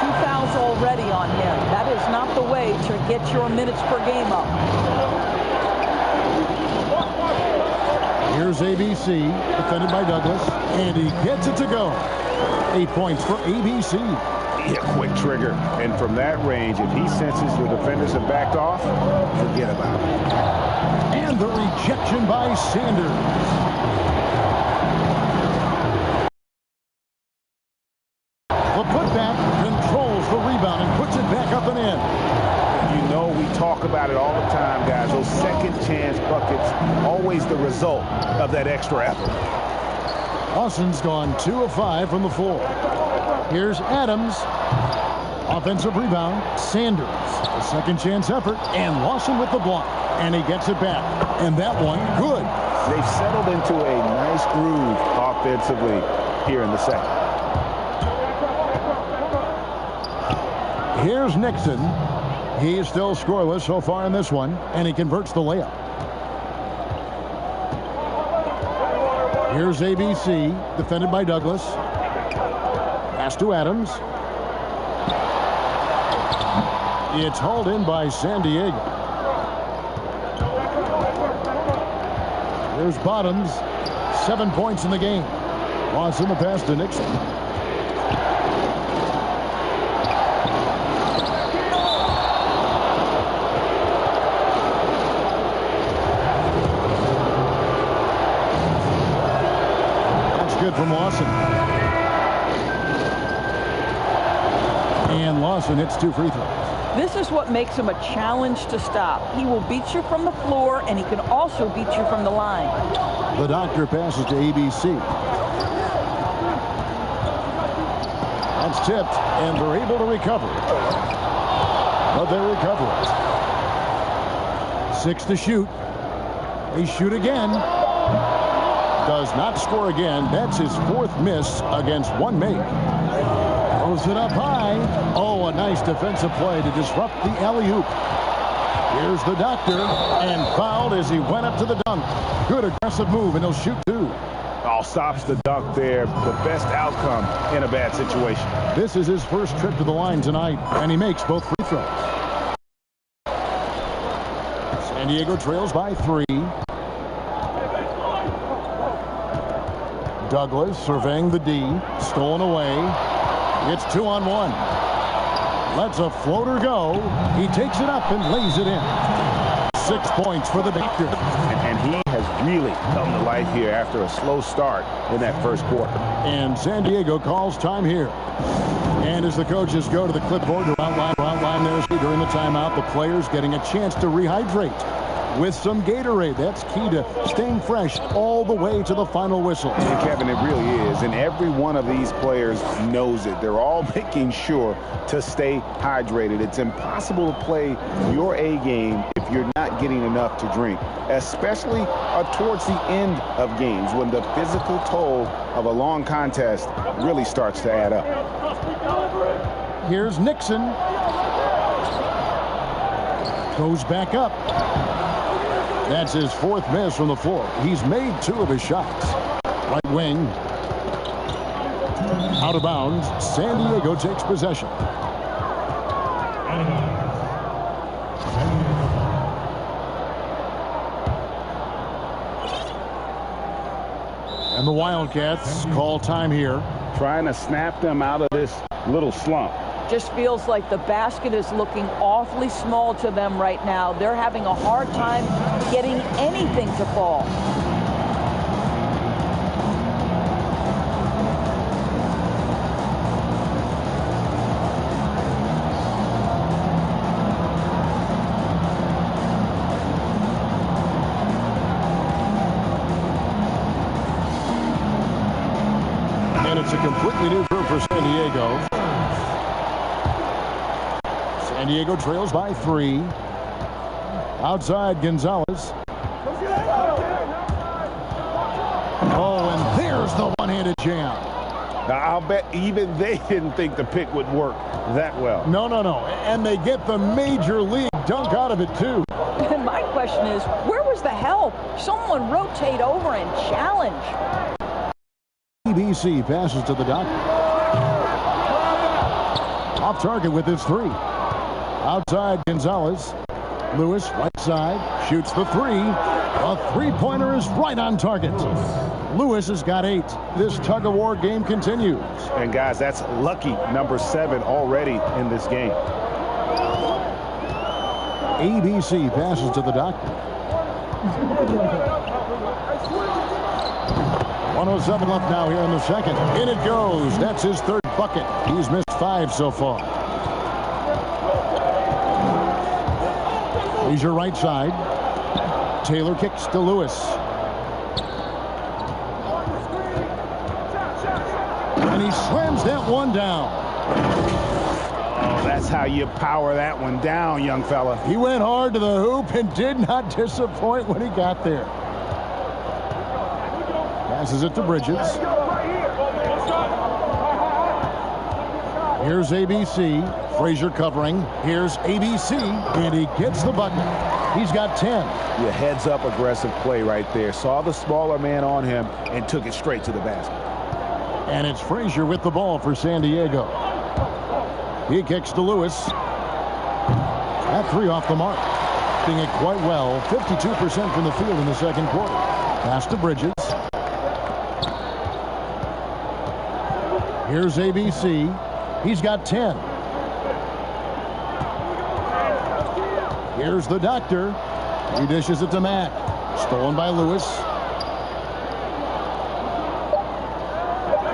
2 fouls already on him. That is not the way to get your minutes per game up. Here's ABC, defended by Douglas, and he gets it to go. 8 points for ABC. Yeah, quick trigger. And from that range, if he senses the defenders have backed off, forget about it. And the rejection by Sanders. The putback controls the rebound and puts it back up and in. You know, we talk about it all the time, guys. Those second chance buckets, always the result of that extra effort. Lawson's gone 2 of 5 from the floor. Here's Adams. Offensive rebound. Sanders. A second chance effort. And Lawson with the block. And he gets it back. And that one, good. They've settled into a nice groove offensively here in the second. Here's Nixon. He is still scoreless so far in this one, and he converts the layup. Here's ABC, defended by Douglas. Pass to Adams. It's hauled in by San Diego. Here's Bottoms, 7 points in the game. Lawson the pass to Nixon. Good from Lawson. And Lawson hits 2 free throws. This is what makes him a challenge to stop. He will beat you from the floor, and he can also beat you from the line. The doctor passes to ABC. That's tipped, and they're able to recover. But they recover it. 6 to shoot. They shoot again. Does not score again. That's his 4th miss against 1 make. Throws it up high. Oh, a nice defensive play to disrupt the alley-oop. Here's the doctor, and fouled as he went up to the dunk. Good aggressive move, and he'll shoot 2. All stops the dunk there. The best outcome in a bad situation. This is his first trip to the line tonight, and he makes both free throws. San Diego trails by 3. Douglas surveying the D. Stolen away. It's 2-on-1. Lets a floater go. He takes it up and lays it in. 6 points for the doctor. And he has really come to life here after a slow start in that first quarter. And San Diego calls time here. And as the coaches go to the clipboard to outline their during the timeout, the players getting a chance to rehydrate with some Gatorade. That's key to staying fresh all the way to the final whistle. And Kevin, it really is. And every one of these players knows it. They're all making sure to stay hydrated. It's impossible to play your A game if you're not getting enough to drink, especially towards the end of games when the physical toll of a long contest really starts to add up. Here's Nixon. Goes back up. That's his fourth miss from the floor. He's made 2 of his shots. Right wing. Out of bounds. San Diego takes possession. And the Wildcats call time here. Trying to snap them out of this little slump. Just feels like the basket is looking awfully small to them right now. They're having a hard time getting anything to fall. And it's a completely new group for San Diego. San Diego trails by 3. Outside Gonzalez. Oh, and there's the one-handed jam. Now, I'll bet even they didn't think the pick would work that well. No. And they get the major league dunk out of it, too. And my question is, where was the help? Someone rotate over and challenge. ABC passes to the doctor. Off target with his 3. Outside Gonzalez. Lewis, right side, shoots the 3. A three-pointer is right on target. Lewis has got 8. This tug-of-war game continues. And, guys, that's lucky number 7 already in this game. ABC passes to the doctor. 1:07 left now here in the second. In it goes. That's his 3rd bucket. He's missed 5 so far. He's your right side. Taylor kicks to Lewis. And he slams that one down. Oh, that's how you power that one down, young fella. He went hard to the hoop and did not disappoint when he got there. Passes it to Bridges. Here's ABC. Frazier covering. Here's ABC. And he gets the button. He's got 10. Yeah, heads up aggressive play right there. Saw the smaller man on him and took it straight to the basket. And it's Frazier with the ball for San Diego. He kicks to Lewis. That 3 off the mark. Doing it quite well. 52% from the field in the second quarter. Pass to Bridges. Here's ABC. He's got 10. Here's the doctor. He dishes it to Mack. Stolen by Lewis.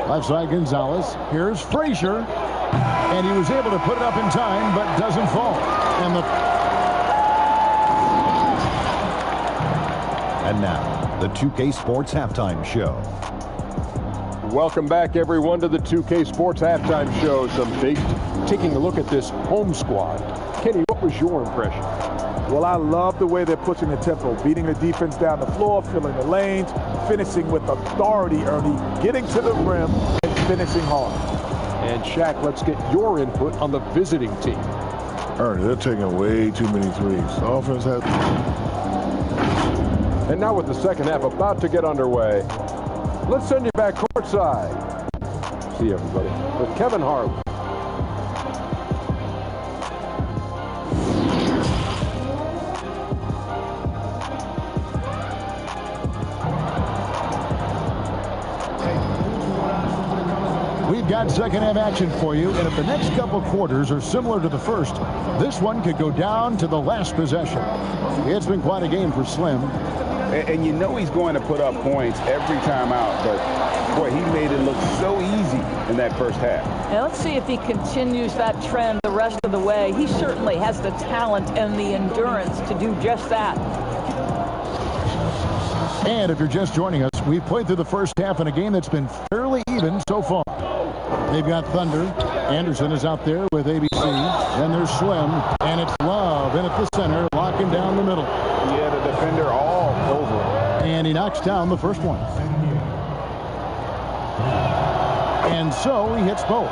Left side Gonzalez. Here's Frazier. And he was able to put it up in time, but doesn't fall. And now, the 2K Sports Halftime Show. Welcome back, everyone, to the 2K Sports Halftime Show. Taking a look at this home squad. Kenny, what was your impression? Well, I love the way they're pushing the tempo, beating the defense down the floor, filling the lanes, finishing with authority, Ernie, getting to the rim and finishing hard. And Shaq, let's get your input on the visiting team. Ernie, they're taking way too many threes. The offense has... And now with the second half about to get underway, let's send you back courtside. See everybody with Kevin Harlan. We've got second half action for you, and if the next couple quarters are similar to the first, this one could go down to the last possession. It's been quite a game for Slim. And you know he's going to put up points every time out, but boy, he made it look so easy in that first half. Now let's see if he continues that trend the rest of the way. He certainly has the talent and the endurance to do just that. And if you're just joining us, we've played through the first half in a game that's been fairly even so far. They've got Thunder. Anderson is out there with ABC. Then there's Slim, and it's Love in at the center, locking down the middle. Yeah, the defender all over. And he knocks down the first one. And so he hits both.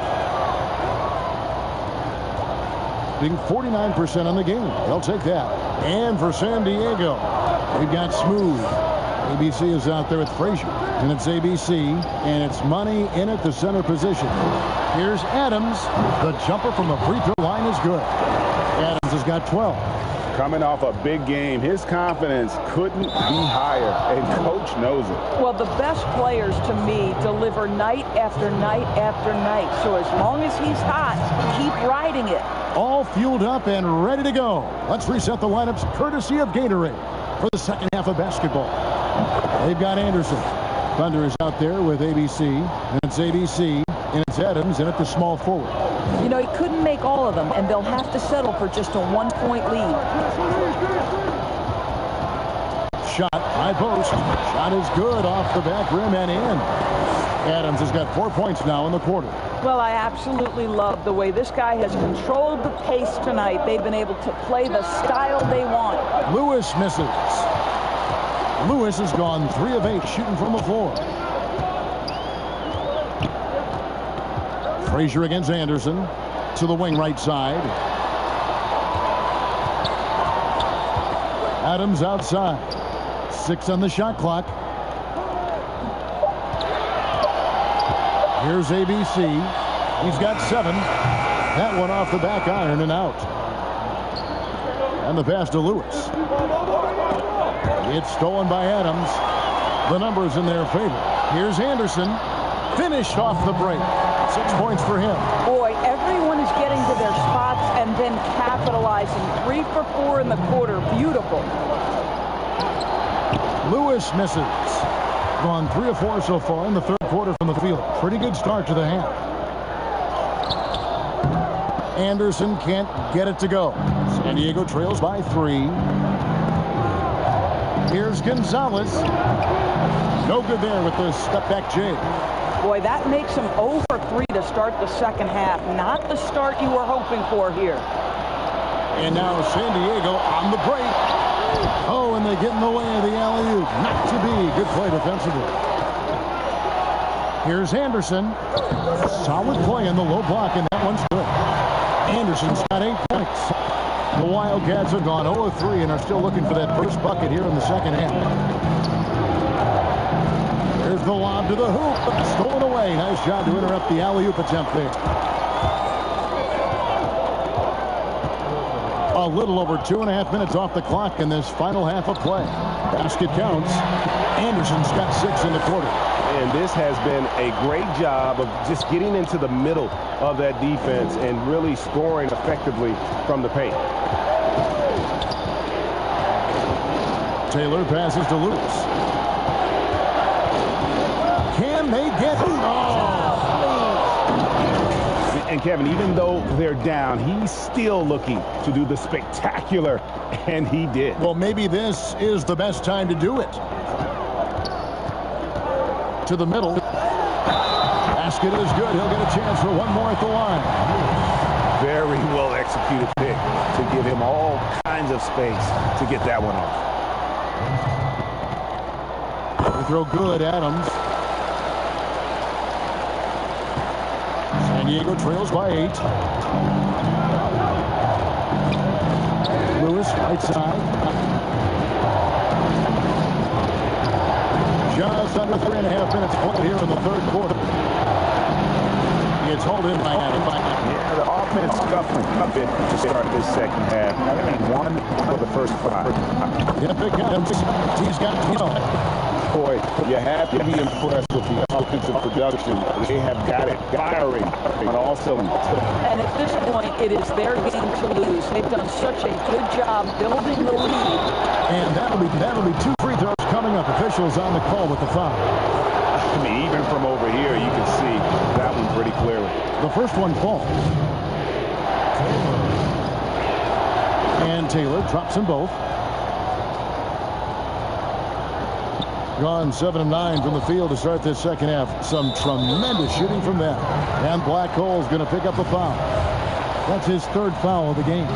Being 49% on the game. They'll take that. And for San Diego, we've got Smooth. ABC is out there with Frazier. And it's ABC, and it's Money in at the center position. Here's Adams. The jumper from the free throw line is good. Adams has got 12. Coming off a big game, his confidence couldn't be higher, and coach knows it. Well, the best players to me deliver night after night after night. So as long as he's hot, keep riding it. All fueled up and ready to go. Let's reset the lineups courtesy of Gatorade for the second half of basketball. They've got Anderson. Thunder is out there with ABC, and it's ABC, and it's Adams, and at the small forward. You know, he couldn't make all of them, and they'll have to settle for just a 1-point lead. Shot, high post. Shot is good off the back rim and in. Adams has got 4 points now in the quarter. Well, I absolutely love the way this guy has controlled the pace tonight. They've been able to play the style they want. Lewis misses. Lewis has gone 3 of 8 shooting from the floor. Frazier against Anderson to the wing right side. Adams outside. 6 on the shot clock. Here's ABC. He's got 7. That one off the back iron and out. And the pass to Lewis. It's stolen by Adams. The numbers in their favor. Here's Anderson. Finished off the break. 6 points for him. Boy, everyone is getting to their spots and then capitalizing. 3 for 4 in the quarter. Beautiful. Lewis misses. Gone 3 of 4 so far in the third quarter from the field. Pretty good start to the half. Anderson can't get it to go. San Diego trails by 3. Here's Gonzalez. No good there with the step back J. Boy, that makes him 0 for 3 to start the second half. Not the start you were hoping for here. And now San Diego on the break. Oh, and they get in the way of the alley-oop. Not to be. Good play defensively. Here's Anderson. Solid play in the low block, and that one's good. Anderson's got 8 points. The Wildcats have gone 0 of 3 and are still looking for that first bucket here in the second half. There's the lob to the hoop. Stolen away. Nice job to interrupt the alley-oop attempt there. A little over 2.5 minutes off the clock in this final half of play. Basket counts. Anderson's got 6 in the quarter. And this has been a great job of just getting into the middle of that defense and really scoring effectively from the paint. Taylor passes to Lewis. Can they get it? And Kevin, even though they're down, he's still looking to do the spectacular, and he did. Well, maybe this is the best time to do it. To the middle. Basket is good. He'll get a chance for one more at the line. Very well executed pick to give him all kinds of space to get that one off. They throw good, Adams. San Diego trails by 8. Lewis, right side. Just under 3.5 minutes played here in the third quarter. It's hauled in by Adams. Yeah, the offense scuffling a bit to start this second half. I mean, 1 for the first 5. Yeah, big Adams. He's got, boy, you have to be impressed with the offensive production. They have got it firing on all cylinders. And at this point, it is their game to lose. They've done such a good job building the lead. And that'll be 2 free throws coming up. Officials on the call with the foul. I mean, even from over here, you can see that one pretty clearly. The first one falls. And Taylor drops them both. Gone 7 of 9 from the field to start this second half. Some tremendous shooting from them. And Blackhole's going to pick up a foul. That's his 3rd foul of the game.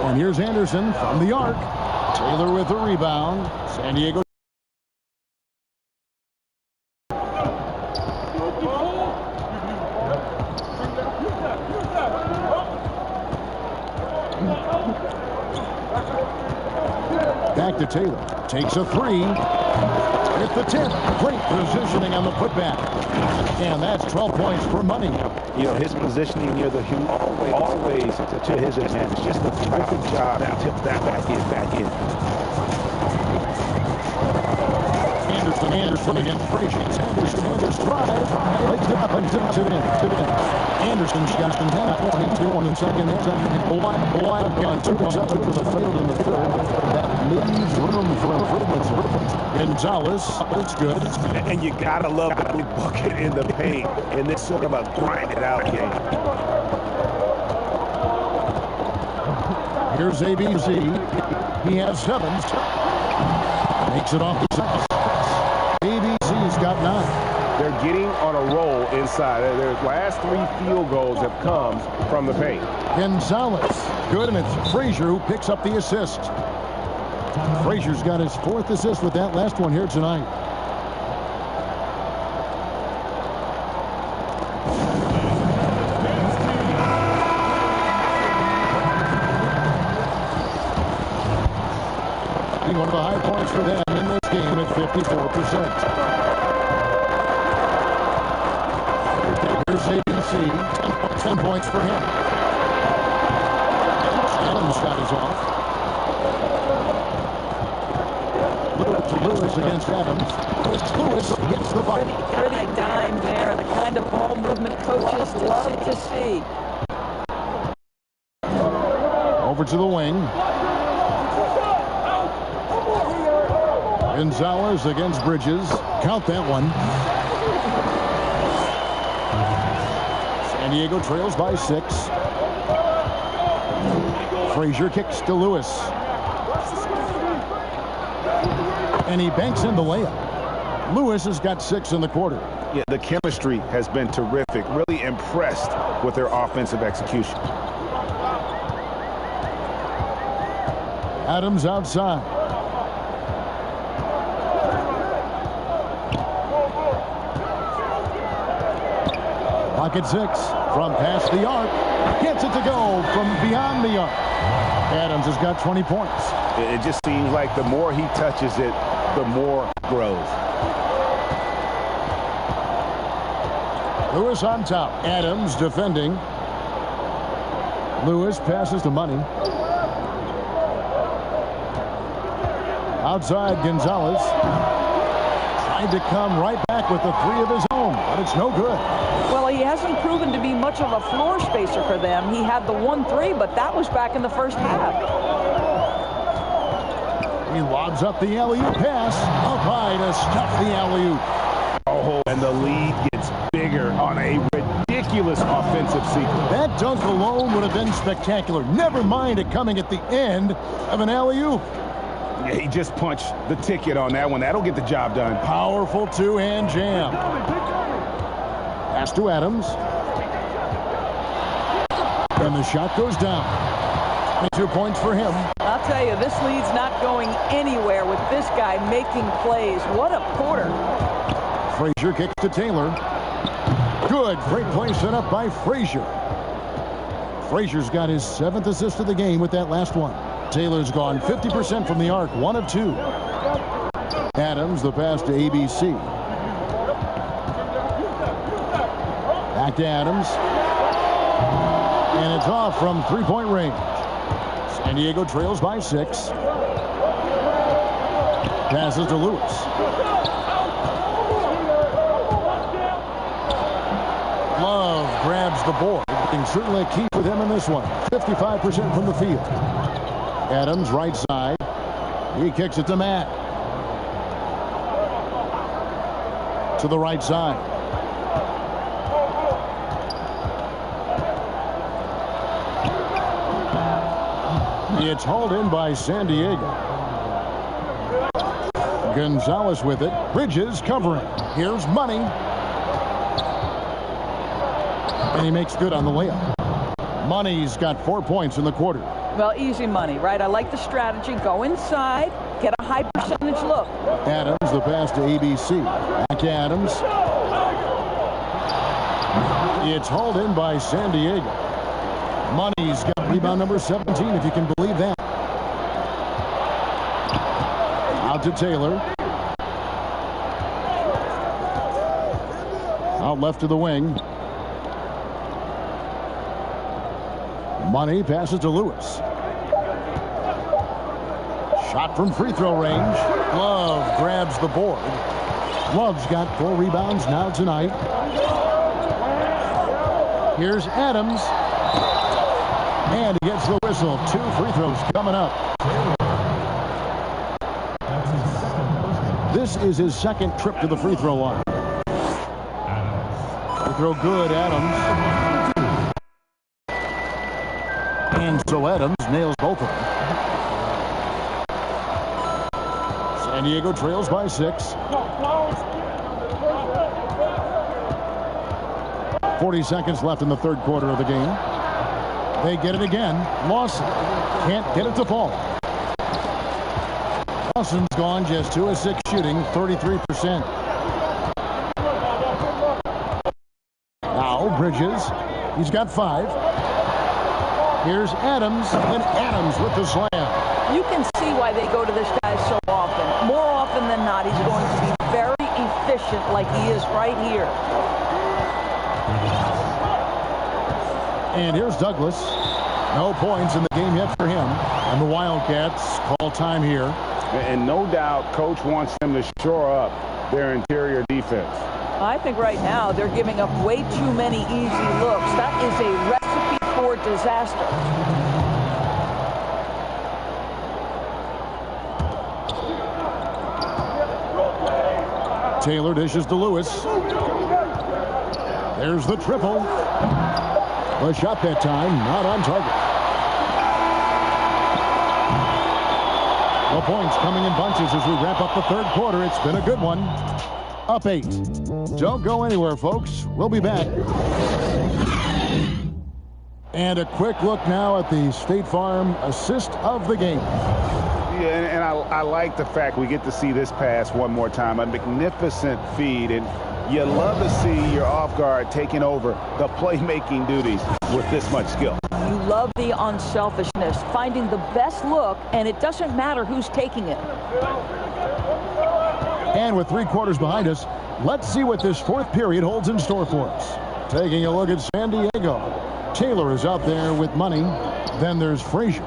And here's Anderson from the arc. Taylor with the rebound. San Diego. Back to Taylor. Takes a three. Hit the tip. Great positioning on the putback. And that's 12 points for Money. You know, his positioning near the hoop always to his advantage. Just a perfect job. Now tip that back in. Anderson against Frazier. Anderson drive. Legs it up and tips it in. Anderson's got some 22 on the second. Wide gun took us up to the field in the third. That leaves room for improvements. Gonzalez, that's good. And you gotta love the big bucket in the paint in this sort of a grind it out game. Here's ABC. He has 7. Makes it off the side. ABC's got 9. They're getting on a roll inside. Their last 3 field goals have come from the paint. Gonzalez, good, and it's Frazier who picks up the assist. Frazier's got his 4th assist with that last one here tonight. One of the high points for them in this game at 54%. Here's ABC. 10 points for him. Adams' shot is off. Lewis against Adams. Lewis gets the bucket. Pretty dime there. The kind of ball movement coaches love to see. Over to the wing. Gonzalez against Bridges. Count that one. San Diego trails by 6. Frazier kicks to Lewis. And he banks in the layup. Lewis has got 6 in the quarter. Yeah, the chemistry has been terrific. Really impressed with their offensive execution. Adams outside. Pocket 6 from past the arc. Gets it to go from beyond the arc. Adams has got 20 points. It just seems like the more he touches it, the more it grows. Lewis on top. Adams defending. Lewis passes to Money. Outside Gonzalez. Tried to come right back with the 3 of his own, but it's no good. Well, he hasn't proven to be much of a floor spacer for them. He had the 1-3, but that was back in the first half. He lobs up the alley-oop pass. Up high to stuff the alley-oop. Oh, and the lead gets bigger on a ridiculous offensive sequence. That dunk alone would have been spectacular. Never mind it coming at the end of an alley-oop. Yeah, he just punched the ticket on that one. That'll get the job done. Powerful 2-hand jam. Pass to Adams. And the shot goes down. 22 points for him. I'll tell you, this lead's not going anywhere with this guy making plays. What a quarter. Frazier kicks to Taylor. Good. Great play set up by Frazier. Frazier's got his 7th assist of the game with that last one. Taylor's gone 50% from the arc, 1 of 2. Adams, the pass to ABC. Back to Adams. And it's off from 3-point range. San Diego trails by 6. Passes to Lewis. Love grabs the board. And certainly a key with him in this one. 55% from the field. Adams, right side. He kicks it to Matt. To the right side. It's hauled in by San Diego. Gonzalez with it. Bridges covering. Here's Money. And he makes good on the layup. Money's got 4 points in the quarter. Well, easy money, right? I like the strategy. Go inside, get a high percentage look. Adams, the pass to ABC. Back to Adams. It's hauled in by San Diego. Money's got rebound number 17, if you can believe that. Out to Taylor. Out left to the wing. Money passes to Lewis. Shot from free throw range. Love grabs the board. Love's got 4 rebounds now tonight. Here's Adams. And he gets the whistle. 2 free throws coming up. This is his second trip to the free throw line. Free throw good, Adams. And so Adams nails both of them. San Diego trails by 6. 40 seconds left in the third quarter of the game. They get it again. Lawson can't get it to fall. Lawson's gone just 2 of 6 shooting, 33%. Now Bridges. He's got 5. Here's Adams, and Adams with the slam. You can see why they go to this guy so often. More often than not, he's going to be very efficient like he is right here. And here's Douglas. No points in the game yet for him. And the Wildcats call time here. And no doubt, Coach wants them to shore up their interior defense. I think right now they're giving up way too many easy looks. That is a recipe for disaster. Taylor dishes to Lewis. There's the triple. The shot that time, not on target. The points coming in bunches as we wrap up the third quarter. It's been a good one. Up 8. Don't go anywhere, folks. We'll be back. And a quick look now at the State Farm assist of the game. Yeah, and I like the fact we get to see this pass one more time. A magnificent feed, and you love to see your off guard taking over the playmaking duties with this much skill. You love the unselfishness, finding the best look, and it doesn't matter who's taking it. And with 3 quarters behind us, let's see what this fourth period holds in store for us. Taking a look at San Diego. Taylor is out there with Money. Then there's Frazier.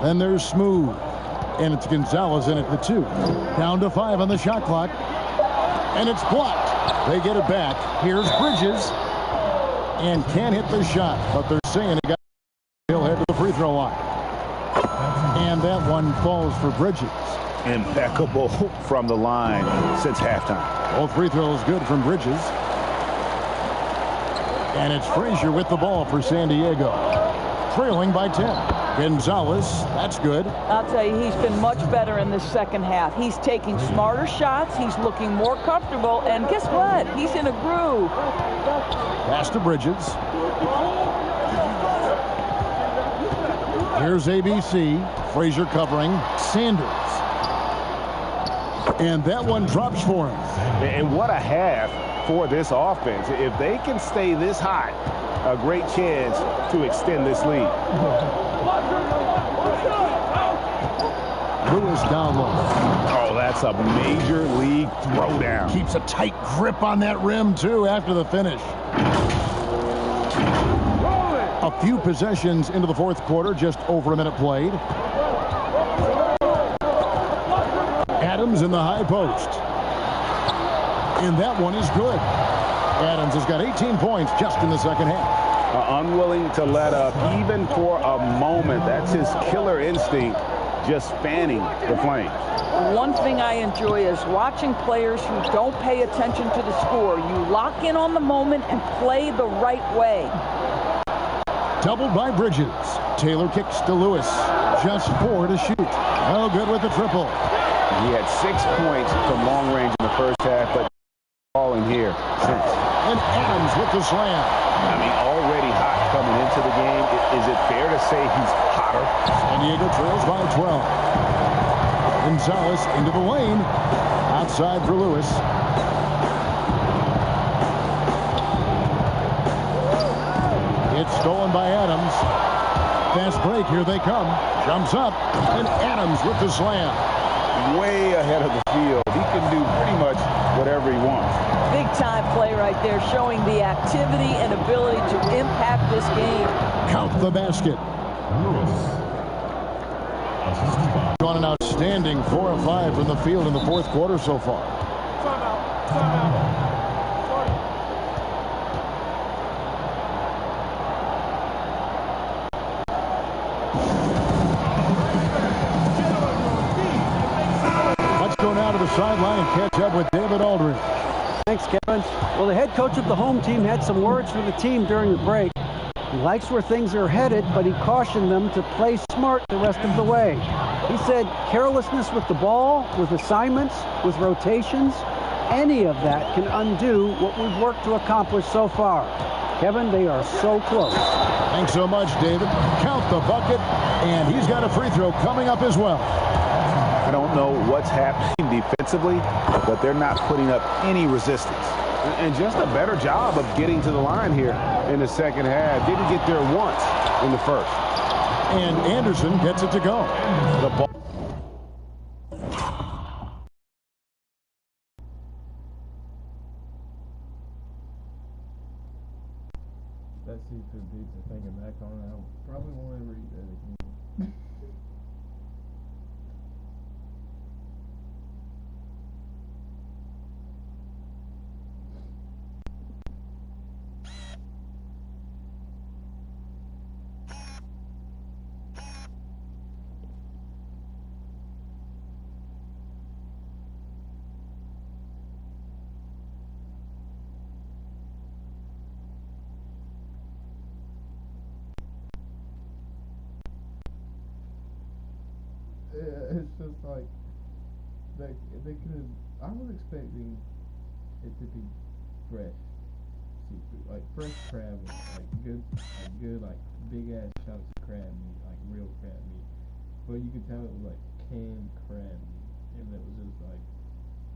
Then there's Smooth. And it's Gonzalez in at the 2. Down to 5 on the shot clock. And it's blocked. They get it back. Here's Bridges. And can't hit the shot. But they're saying he'll head to the free throw line. And that one falls for Bridges. Impeccable from the line since halftime. Both free throws good from Bridges. And it's Frazier with the ball for San Diego. Trailing by 10. Gonzalez, that's good. I'll tell you, he's been much better in the second half. He's taking smarter shots. He's looking more comfortable. And guess what? He's in a groove. Pass to Bridges. Here's ABC. Frazier covering. Sanders. And that one drops for him. And what a half for this offense. If they can stay this hot, a great chance to extend this lead. Lewis down low. Oh, that's a major league throwdown. Keeps a tight grip on that rim, too, after the finish. A few possessions into the fourth quarter, just over a minute played. Adams in the high post. And that one is good. Adams has got 18 points just in the second half. Unwilling to let up even for a moment. That's his killer instinct, just fanning the flames. One thing I enjoy is watching players who don't pay attention to the score. You lock in on the moment and play the right way. Doubled by Bridges. Taylor kicks to Lewis. Just 4 to shoot. No good with the triple. He had 6 points from long range in the first half, but all in here since. And Adams with the slam. I mean, already hot coming into the game. Is it fair to say he's hotter? San Diego trails by 12. Gonzalez into the lane. Outside for Lewis. It's stolen by Adams. Fast break, here they come. Jumps up, and Adams with the slam. way ahead of the field. He can do pretty much whatever he wants. Big time play right there, showing the activity and ability to impact this game. Count the basket. On an outstanding 4 of 5 from the field in the fourth quarter so far. Let's go now to the sideline and catch up with David Aldridge. Thanks, Kevin. Well, the head coach of the home team had some words for the team during the break. He likes where things are headed, but he cautioned them to play smart the rest of the way. He said carelessness with the ball, with assignments, with rotations, any of that can undo what we've worked to accomplish so far. Kevin, they are so close. Thanks so much, David. Count the bucket, and he's got a free throw coming up as well. I don't know what's happening defensively, but they're not putting up any resistance. And just a better job of getting to the line here in the second half. Didn't get there once in the first. And Anderson gets it to go. The ball. That seafood pizza, thinking back on it, I probably won't ever eat that again. Yeah, it's just like they could. I was expecting it to be fresh seafood, like fresh crab, like good, like big ass chunks of crab meat, like real crab meat. But you could tell it was like canned crab meat, and it was just like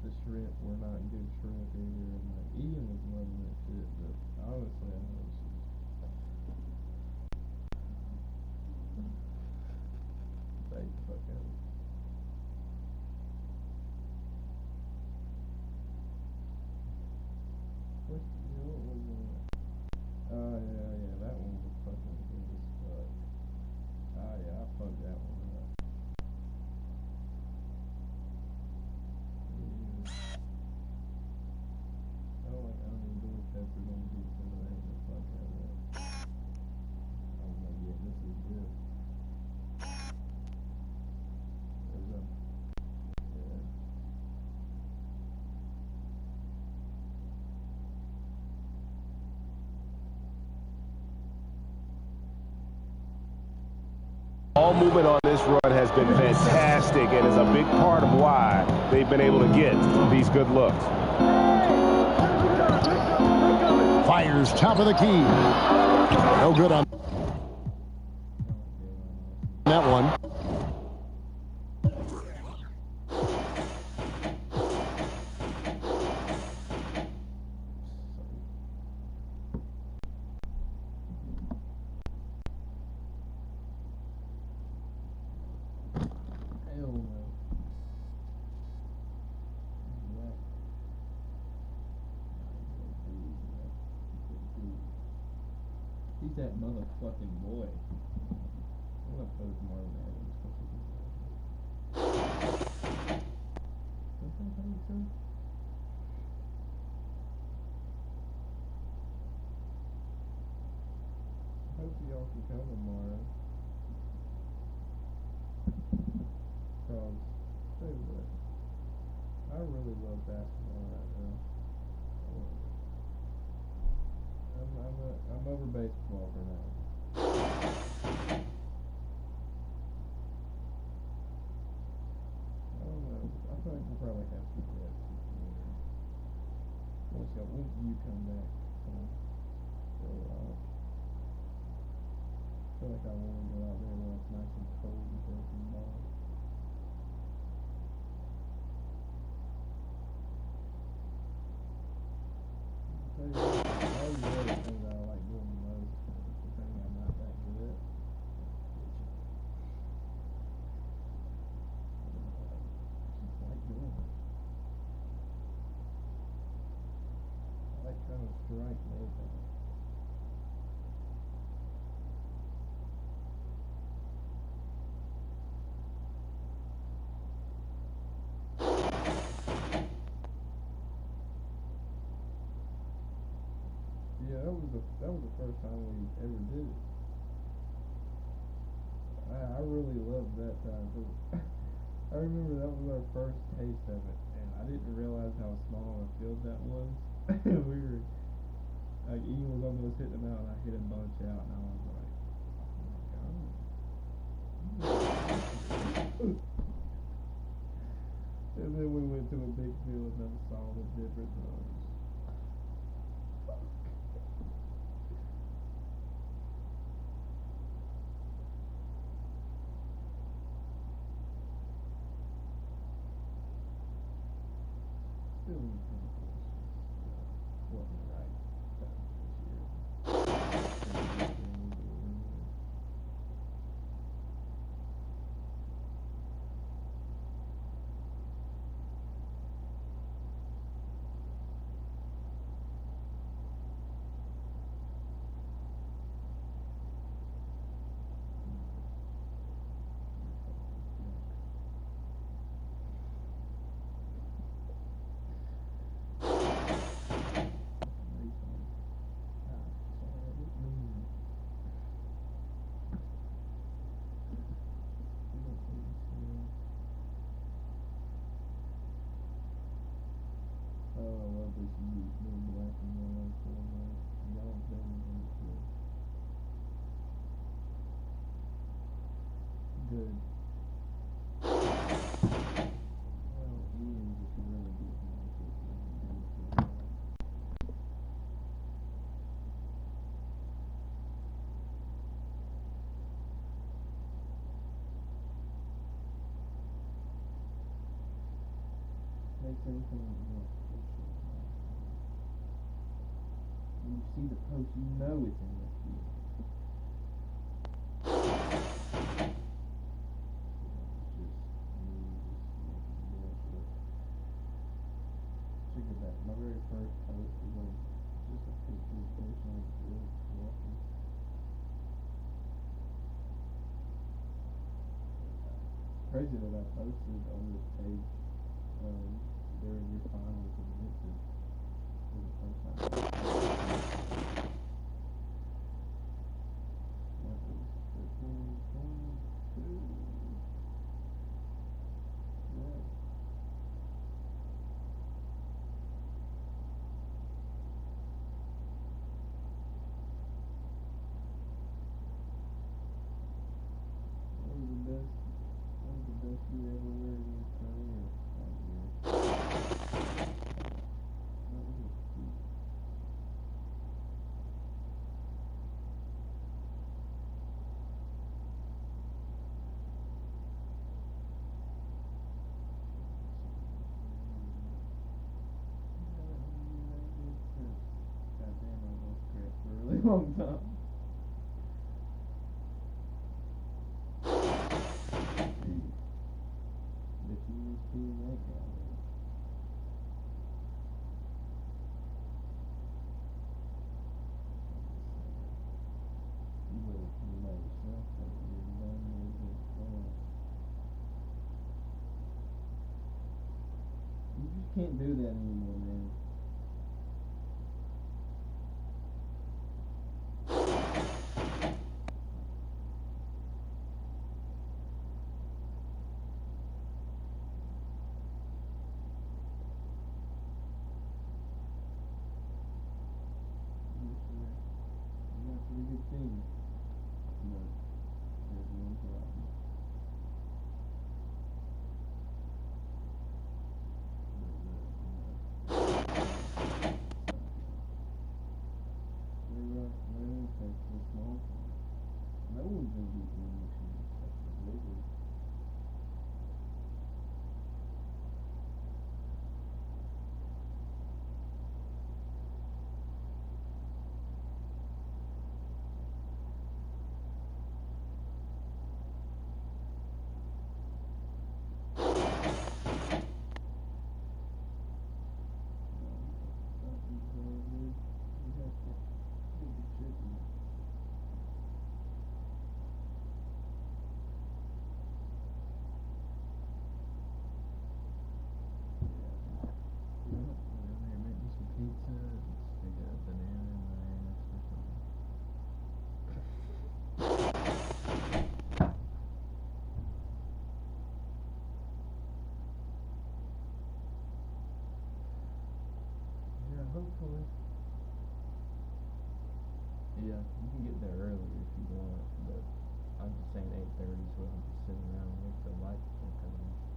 the shrimp were not good shrimp either, and like Ian was loving that shit. But honestly, I know it's just. They fuck out of it. What was that? Oh yeah, that one was fucking good as fuck. Oh yeah, I fucked that one up. Yeah. I don't like onion bell peppers on pizza, but I ain't the fuck out of that. I was like, yeah, this is good. Yeah. All movement on this run has been fantastic and is a big part of why they've been able to get these good looks. Fires top of the key. No good on that one. He's that motherfucking boy. I'm gonna post more of that. I hope y'all can come tomorrow. Cause, tell you what, I really love basketball right now. I'm over baseball for now. I don't know. I feel like we'll probably have to do that. Once you come back for a while. I feel like I want to go out there while it's nice and cold and play some ball. I'll tell you what, all the other things I like doing the most, the thing I'm not that good at. strike made that. Yeah, that was the first time we ever did it. I really loved that time too. I remember that was our first taste of it, and I didn't realize how small a field that was. We were like, Ian was almost hitting them out, and I hit a bunch out, and I was like, oh my god. And then we went to a big field, and I saw the difference. And I was good. Well, Ian just really good. Makes everything more official. When you see the post, you know it's NSBA. Check it out. My very first post was like just a picture of fish on the field walking. Crazy that I posted on this page during your finals and Memphis for the first time. That was 13, 22. Yeah. What was the best you ever wear in your career? That was a cute. Goddamn, I was scared for a really long time. Bet you miss being that guy. You would have made yourself that you're done with it. You just can't do that anymore, man. You got a pretty good team, but there's one problem. They're Texas, small team. No one's gonna beat them this year except for Wrigley. Yeah, you can get there earlier if you want, but I'm just saying 8:30, so I'm just sitting around and wait till light to come in.